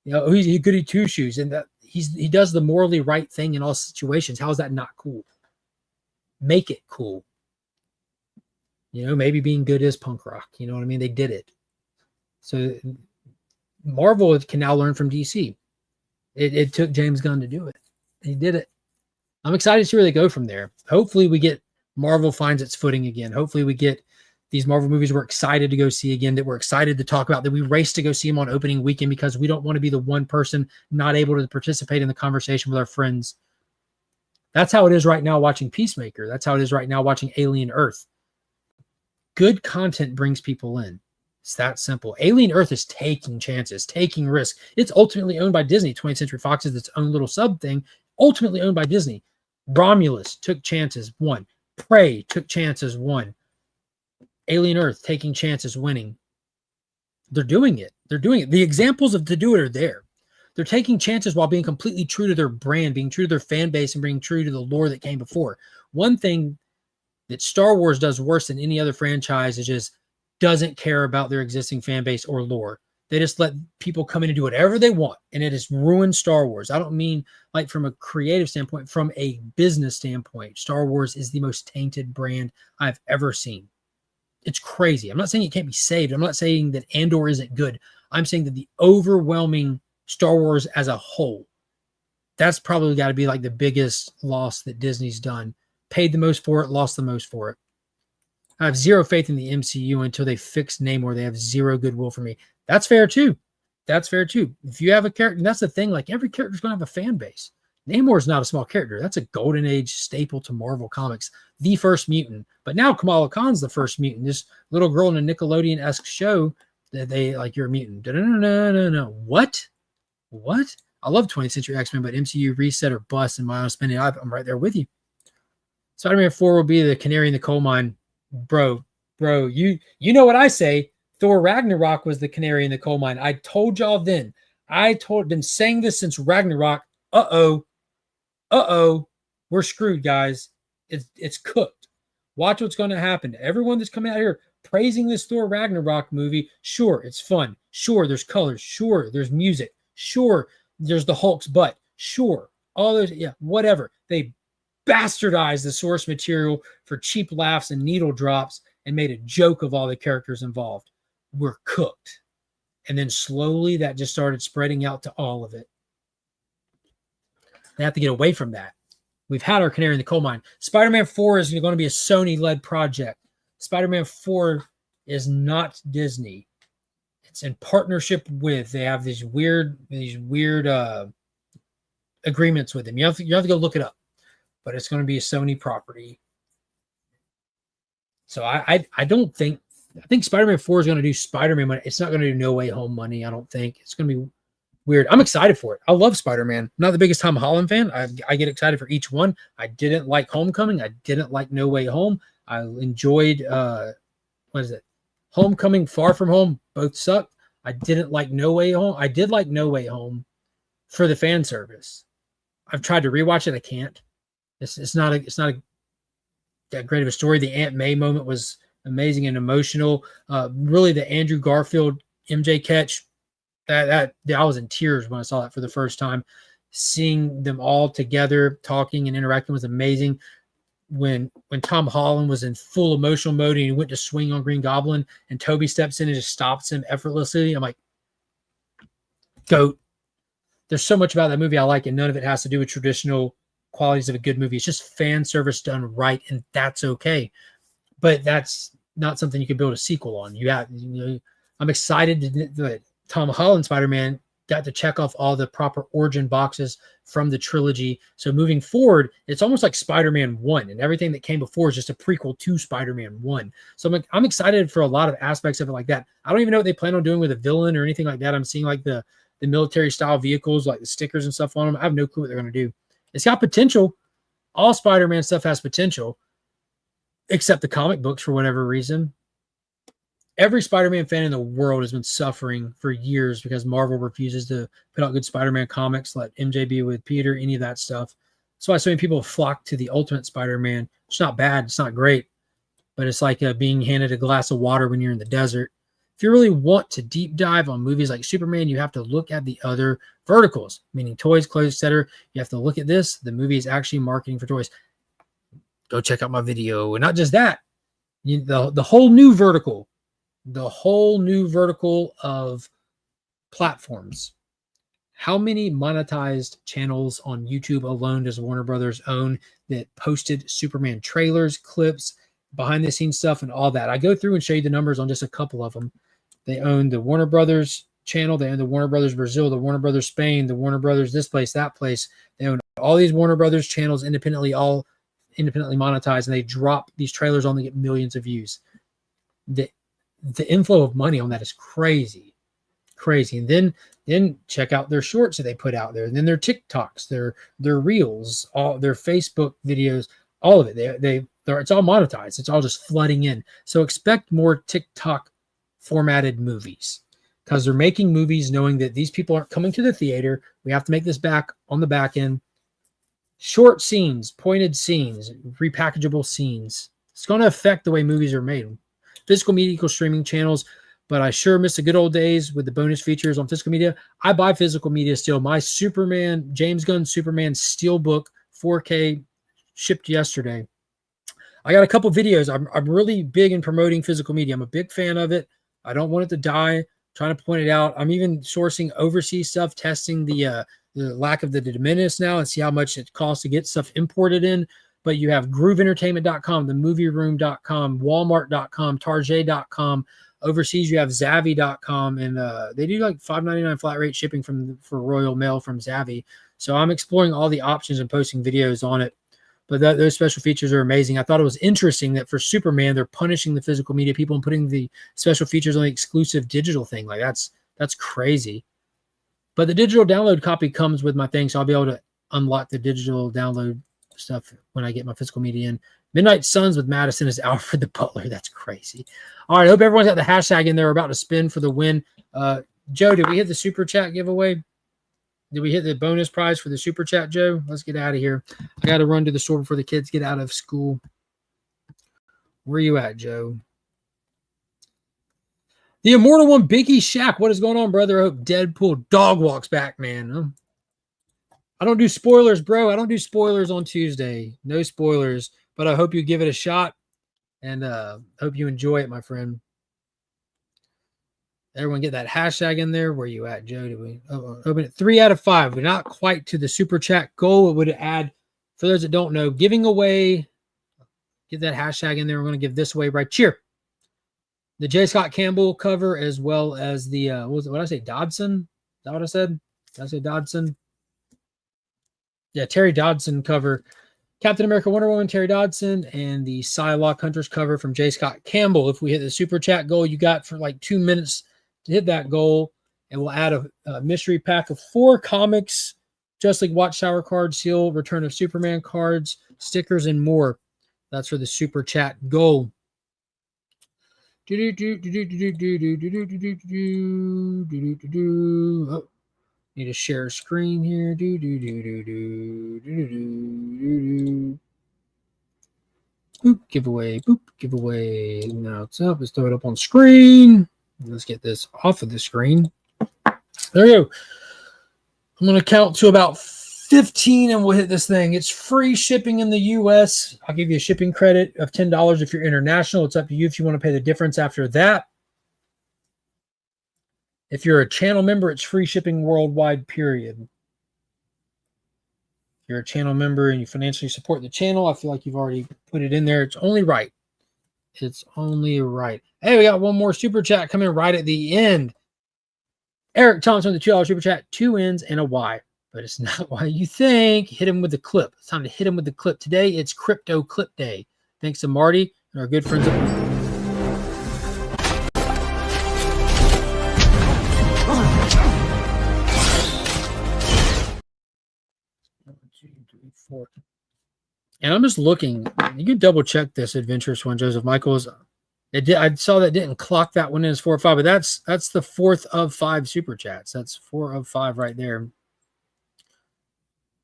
S1: He's goody two shoes, and that he does the morally right thing in all situations. How is that not cool? Make it cool. Maybe being good is punk rock. You know what I mean? They did it. So Marvel can now learn from DC. It took James Gunn to do it. He did it. I'm excited to see where they go from there. Hopefully Marvel finds its footing again. Hopefully we get these Marvel movies we're excited to go see again, that we're excited to talk about, that we race to go see them on opening weekend because we don't want to be the one person not able to participate in the conversation with our friends. That's how it is right now watching Peacemaker. That's how it is right now watching Alien Earth. Good content brings people in. It's that simple. Alien Earth is taking chances, taking risks. It's ultimately owned by Disney. 20th Century Fox is its own little sub thing, ultimately owned by Disney. Romulus took chances, won. Prey took chances, won. Alien Earth taking chances, winning. They're doing it. They're doing it. The examples to do it are there. They're taking chances while being completely true to their brand, being true to their fan base, and being true to the lore that came before. One thing that Star Wars does worse than any other franchise is just doesn't care about their existing fan base or lore. They just let people come in and do whatever they want, and it has ruined Star Wars. I don't mean like from a creative standpoint, from a business standpoint. Star Wars is the most tainted brand I've ever seen. It's crazy. I'm not saying it can't be saved. I'm not saying that Andor isn't good. I'm saying that the overwhelming Star Wars as a whole, that's probably got to be like the biggest loss that Disney's done. Paid the most for it, lost the most for it. I have zero faith in the MCU until they fix Namor. They have zero goodwill for me. That's fair too. That's fair too. If you have a character, and that's the thing, like every character's going to have a fan base. Namor's not a small character. That's a golden age staple to Marvel Comics. The first mutant. But now Kamala Khan's the first mutant. This little girl in a Nickelodeon-esque show that they like, you're a mutant. No. What? I love 20th Century X-Men, but MCU reset or bust in my own spending. I'm right there with you. Spider-Man 4 will be the canary in the coal mine. Bro, you know what I say. Thor Ragnarok was the canary in the coal mine. I told y'all then. Been saying this since Ragnarok. We're screwed, guys. It's cooked. Watch what's going to happen. Everyone that's coming out here praising this Thor Ragnarok movie, sure, it's fun. Sure, there's colors. Sure, there's music. Sure, there's the Hulk's butt. Sure, all those, yeah, whatever. They bastardized the source material for cheap laughs and needle drops and made a joke of all the characters involved. We're cooked. And then slowly that just started spreading out to all of it. They have to get away from that. We've had our canary in the coal mine. Spider-Man 4 is going to be a Sony-led project. Spider-Man 4 is not Disney. It's in partnership with. They have these weird agreements with them. You have to go look it up. But it's going to be a Sony property. So I think Spider-Man 4 is going to do Spider-Man money. It's not going to do No Way Home money, I don't think. It's going to be weird. I'm excited for it. I love Spider-Man. I'm not the biggest Tom Holland fan. I get excited for each one. I didn't like Homecoming. I didn't like No Way Home. I enjoyed Homecoming, Far From Home. Both sucked. I didn't like No Way Home. I did like No Way Home for the fan service. I've tried to rewatch it. I can't. It's not that great of a story. The Aunt May moment was amazing and emotional. Really, the Andrew Garfield MJ catch, that I was in tears when I saw that for the first time. Seeing them all together, talking and interacting was amazing. When Tom Holland was in full emotional mode and he went to swing on Green Goblin and Toby steps in and just stops him effortlessly, I'm like, GOAT. There's so much about that movie I like, and none of it has to do with traditional qualities of a good movie. It's just fan service done right, and that's okay. But that's not something you can build a sequel on. I'm excited that Tom Holland Spider-Man got to check off all the proper origin boxes from the trilogy. So moving forward, it's almost like Spider-Man 1, and everything that came before is just a prequel to Spider-Man 1. So I'm excited for a lot of aspects of it like that. I don't even know what they plan on doing with a villain or anything like that. I'm seeing like the military style vehicles, like the stickers and stuff on them. I have no clue what they're going to do. It's got potential. All Spider-Man stuff has potential, except the comic books for whatever reason. Every Spider-Man fan in the world has been suffering for years because Marvel refuses to put out good Spider-Man comics, let MJ be with Peter, any of that stuff. That's why so many people flock to the Ultimate Spider-Man. It's not bad. It's not great. But it's like being handed a glass of water when you're in the desert. If you really want to deep dive on movies like Superman, you have to look at the other verticals, meaning toys, clothes, etc. You have to look at this. The movie is actually marketing for toys. Go check out my video. And not just that, the whole new vertical of platforms. How many monetized channels on YouTube alone does Warner Brothers own that posted Superman trailers, clips, behind the scenes stuff, and all that? I go through and show you the numbers on just a couple of them. They own the Warner Brothers channel. They own the Warner Brothers Brazil, the Warner Brothers Spain, the Warner Brothers this place, that place. They own all these Warner Brothers channels independently, all independently monetized, and they drop these trailers on to get millions of views. The inflow of money on that is crazy. And then check out their shorts that they put out there, and then their TikToks, their reels, all their Facebook videos, all of it. It's all monetized. It's all just flooding in. So expect more TikTok formatted movies, because they're making movies knowing that these people aren't coming to the theater. We have to make this back on the back end. Short scenes, pointed scenes, repackageable scenes. It's going to affect the way movies are made. Physical media equals streaming channels. but I sure miss the good old days with the bonus features on physical media. I buy physical media still. My Superman, James Gunn Superman Steelbook 4K shipped yesterday. I got a couple videos. I'm really big in promoting physical media. I'm a big fan of it. I don't want it to die. I'm trying to point it out. I'm even sourcing overseas stuff, testing the lack of the de minimis now and see how much it costs to get stuff imported in. But you have GrooveEntertainment.com, themovieroom.com, Walmart.com, Target.com. Overseas, you have Zavvi.com, and they do like $5.99 flat rate shipping for Royal Mail from Zavvi. So I'm exploring all the options and posting videos on it. But those special features are amazing. I thought it was interesting that for Superman, they're punishing the physical media people and putting the special features on the exclusive digital thing. Like that's crazy. But the digital download copy comes with my thing, so I'll be able to unlock the digital download stuff when I get my physical media in. Midnight Suns with Madison is Alfred the Butler. That's crazy. All right, I hope everyone's got the hashtag in there. We're about to spin for the win. Joe, did we hit the super chat giveaway? Did we hit the bonus prize for the super chat, Joe? Let's get out of here. I got to run to the store before the kids get out of school. Where you at, Joe? The Immortal One, Biggie Shaq. What is going on, brother? I hope Deadpool Dog walks back, man. I don't do spoilers, bro. I don't do spoilers on Tuesday. No spoilers. But I hope you give it a shot. And hope you enjoy it, my friend. Everyone get that hashtag in there. Where you at, Joe? Did we open it? 3 out of 5. We're not quite to the super chat goal. It would add, for those that don't know, giving away. Get that hashtag in there. We're going to give this away right here. The J. Scott Campbell cover, as well as the what did I say? Dodson? Is that what I said? Did I say Dodson? Yeah, Terry Dodson cover. Captain America, Wonder Woman, Terry Dodson, and the Psylocke Hunters cover from J. Scott Campbell. If we hit the super chat goal, you got for like 2 minutes to hit that goal, and we'll add a mystery pack of 4 comics, Just League Watchtower cards, Seal, Return of Superman cards, stickers, and more. That's for the super chat goal. Oh, need to share screen here. Boop, giveaway. Boop, giveaway. Now it's up. Let's throw it up on screen. Let's get this off of the screen. There you go. I'm going to count to about 15 and we'll hit this thing. It's free shipping in the U.S. I'll give you a shipping credit of $10 if you're international. It's up to you if you want to pay the difference after that. If you're a channel member, it's free shipping worldwide, period. If you're a channel member and you financially support the channel, I feel like you've already put it in there. It's only right. It's only right. Hey, we got one more super chat coming right at the end. Eric Thompson with the $2 super chat. 2 N's and a Y. But it's not why you think. Hit him with the clip. It's time to hit him with the clip. Today, it's Crypto Clip Day. Thanks to Marty and our good friends. 1, 2, 3, 4. And I'm just looking. You can double check this adventurous one, Joseph Michaels. I saw that didn't clock that one in as 4 or 5, but that's the 4th of 5 super chats. That's 4 of 5 right there.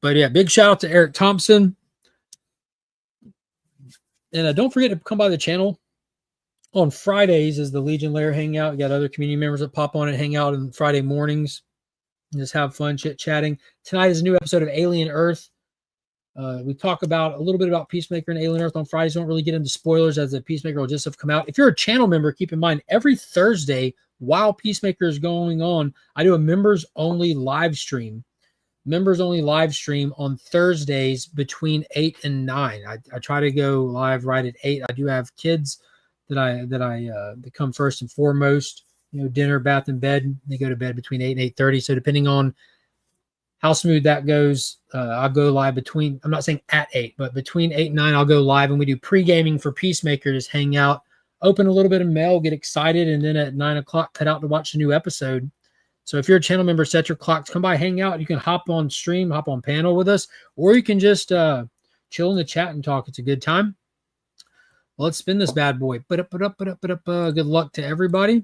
S1: But yeah, big shout out to Eric Thompson. And don't forget to come by the channel. On Fridays is the Legion Lair Hangout. You got other community members that pop on and hang out on Friday mornings. And just have fun chit-chatting. Tonight is a new episode of Alien Earth. We talk about a little bit about Peacemaker and Alien Earth on Fridays. Don't really get into spoilers as the Peacemaker will just have come out. If you're a channel member, keep in mind, every Thursday while Peacemaker is going on, I do a members-only live stream. Members-only live stream on Thursdays between 8 and 9. I try to go live right at 8. I do have kids that come first and foremost. You know, dinner, bath, and bed. They go to bed between 8 and 8:30. So depending on how smooth that goes, I'll go live between, I'm not saying at 8, but between 8 and 9, I'll go live, and we do pre-gaming for Peacemaker. Just hang out, open a little bit of mail, get excited, and then at 9 o'clock, cut out to watch the new episode. So if you're a channel member, set your clocks, come by, hang out. You can hop on stream, hop on panel with us, or you can just chill in the chat and talk. It's a good time. Well, let's spin this bad boy. Good luck to everybody.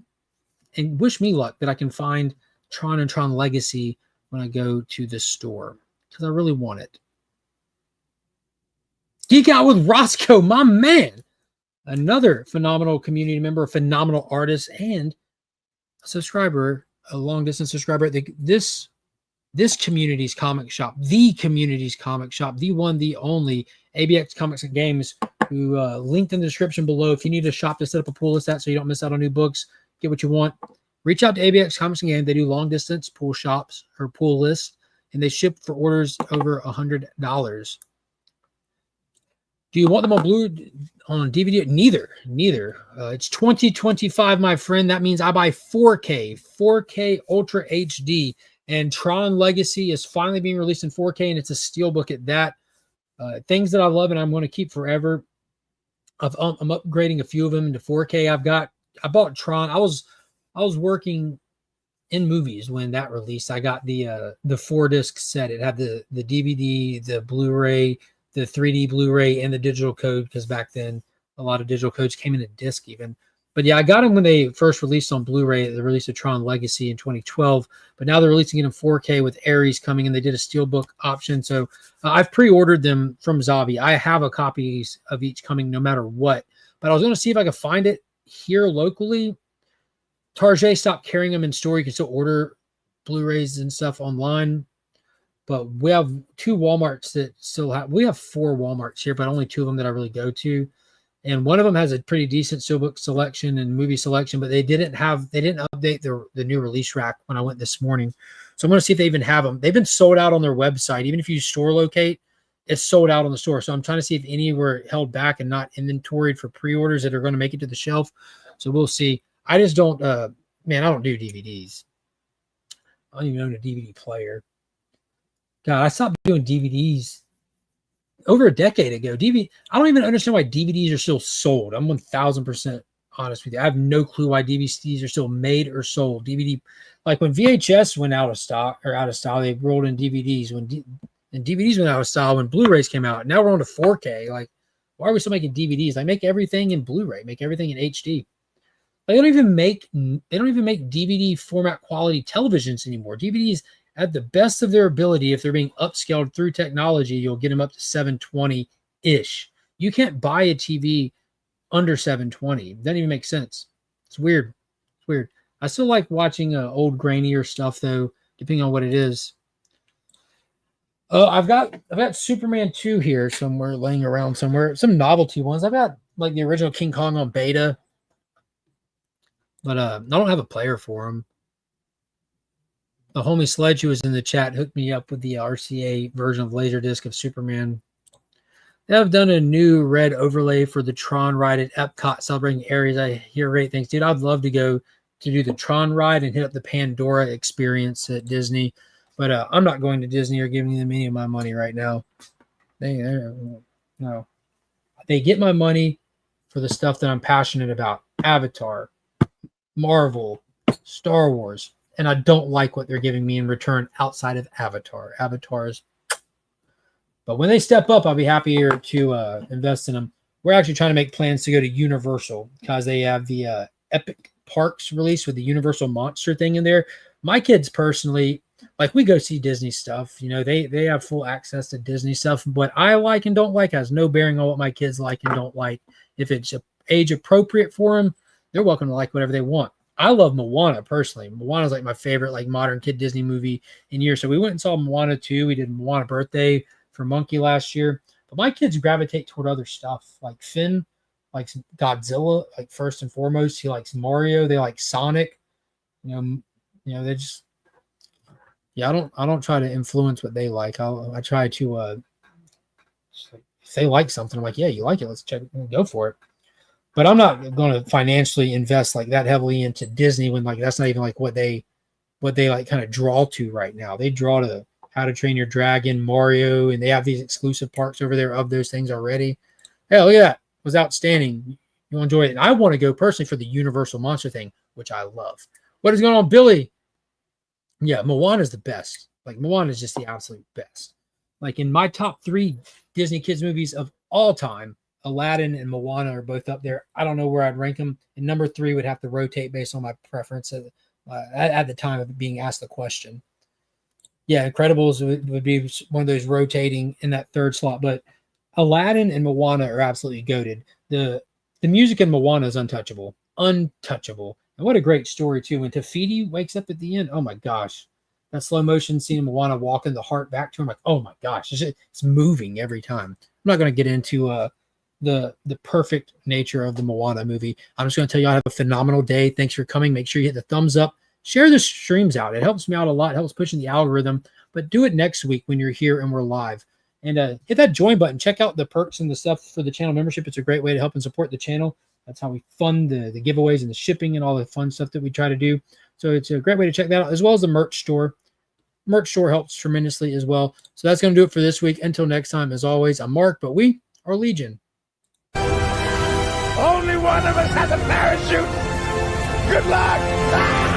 S1: And wish me luck that I can find Tron and Tron Legacy when I go to the store, because I really want it. Geek Out with Roscoe, my man. Another phenomenal community member, a phenomenal artist, and subscriber, a long distance subscriber. This community's comic shop, the community's comic shop, the one, the only ABX Comics and Games, who linked in the description below. If you need a shop to set up a pool list at so you don't miss out on new books, get what you want, reach out to ABX Comics and Games. They do long distance pool shops or pool lists, and they ship for orders over $100. Do you want them on on DVD? Neither. It's 2025, my friend. That means I buy 4K Ultra HD. And Tron Legacy is finally being released in 4K, and it's a steelbook at that. Things that I love and I'm going to keep forever. I'm upgrading a few of them into 4K. I bought Tron. I was working in movies when that released. I got the 4-disc set. It had the DVD, the Blu-ray, the 3D Blu-ray, and the digital code, because back then a lot of digital codes came in a disc even. But yeah, I got them when they first released on Blu-ray. They released a Tron Legacy in 2012, but now they're releasing it in 4K with Ares coming, and they did a steelbook option. So I've pre-ordered them from Zavi. I have a copies of each coming no matter what. But I was going to see if I could find it here locally. Target stopped carrying them in store. You can still order Blu-rays and stuff online. But we have 2 Walmarts that still have. We have 4 Walmarts here, but only 2 of them that I really go to. And one of them has a pretty decent steelbook selection and movie selection, but they didn't update the new release rack when I went this morning. So I'm going to see if they even have them. They've been sold out on their website. Even if you store locate, it's sold out on the store. So I'm trying to see if any were held back and not inventoried for pre-orders that are going to make it to the shelf. So we'll see. I just don't, I don't do DVDs. I don't even own a DVD player. God, I stopped doing DVDs over a decade ago. I don't even understand why DVDs are still sold. I'm 1000% honest with you. I have no clue why DVDs are still made or sold. DVD, like when VHS went out of style, they rolled in DVDs. And DVDs went out of style when Blu-rays came out. Now we're on to 4K. Like, why are we still making DVDs? Like, make everything in Blu-ray, make everything in HD. Like, they don't even make DVD format quality televisions anymore. DVDs, at the best of their ability, if they're being upscaled through technology, you'll get them up to 720-ish. You can't buy a TV under 720. It doesn't even make sense. It's weird. I still like watching old grainier stuff, though, depending on what it is. I've got Superman 2 here somewhere, laying around somewhere. Some novelty ones. I've got like the original King Kong on beta, but I don't have a player for them. The homie Sledge, who was in the chat, hooked me up with the RCA version of Laserdisc of Superman. They have done a new red overlay for the Tron ride at Epcot, celebrating Ares. I hear great things. Dude, I'd love to go to do the Tron ride and hit up the Pandora experience at Disney. But I'm not going to Disney or giving them any of my money right now. No. They get my money for the stuff that I'm passionate about. Avatar, Marvel, Star Wars. And I don't like what they're giving me in return outside of Avatar. But when they step up, I'll be happier to invest in them. We're actually trying to make plans to go to Universal because they have the Epic Parks release with the Universal Monster thing in there. My kids personally, like, we go see Disney stuff. You know, they have full access to Disney stuff. What I like and don't like has no bearing on what my kids like and don't like. If it's age appropriate for them, they're welcome to like whatever they want. I love Moana personally. Moana's like my favorite like modern kid Disney movie in years. So we went and saw Moana 2. We did Moana Birthday for Monkey last year. But my kids gravitate toward other stuff. Like Finn likes Godzilla, like first and foremost. He likes Mario. They like Sonic. You know, they just, yeah, I don't try to influence what they like. I try to if they like something, I'm like, yeah, you like it, let's check it, go for it. But I'm not going to financially invest like that heavily into Disney when like that's not even like what they like kind of draw to right now. They draw to How to Train Your Dragon, Mario, and they have these exclusive parks over there of those things already. Hey, look at that. It was outstanding. You'll enjoy it. And I want to go personally for the Universal Monster thing, which I love. What is going on, Billy? Yeah, Moana is the best. Like, Moana is just the absolute best. Like, in my top 3 Disney kids movies of all time, Aladdin and Moana are both up there. I don't know where I'd rank them. And number 3 would have to rotate based on my preference at the time of being asked the question. Yeah, Incredibles would be one of those rotating in that 3rd slot. But Aladdin and Moana are absolutely goated. The music in Moana is untouchable. Untouchable. And what a great story, too. When Tafiti wakes up at the end, oh my gosh. That slow motion scene, Moana walking the heart back to him, like, oh my gosh, it's moving every time. I'm not going to get into the perfect nature of the Moana movie. I'm just going to tell you, I have a phenomenal day. Thanks for coming. Make sure you hit the thumbs up. Share the streams out. It helps me out a lot. It helps pushing the algorithm. But do it next week when you're here and we're live. And hit that join button. Check out the perks and the stuff for the channel membership. It's a great way to help and support the channel. That's how we fund the giveaways and the shipping and all the fun stuff that we try to do. So it's a great way to check that out, as well as the merch store. Merch store helps tremendously as well. So that's going to do it for this week. Until next time, as always, I'm Mark, but we are Legion.
S3: Only one of us has a parachute. Good luck. Ah!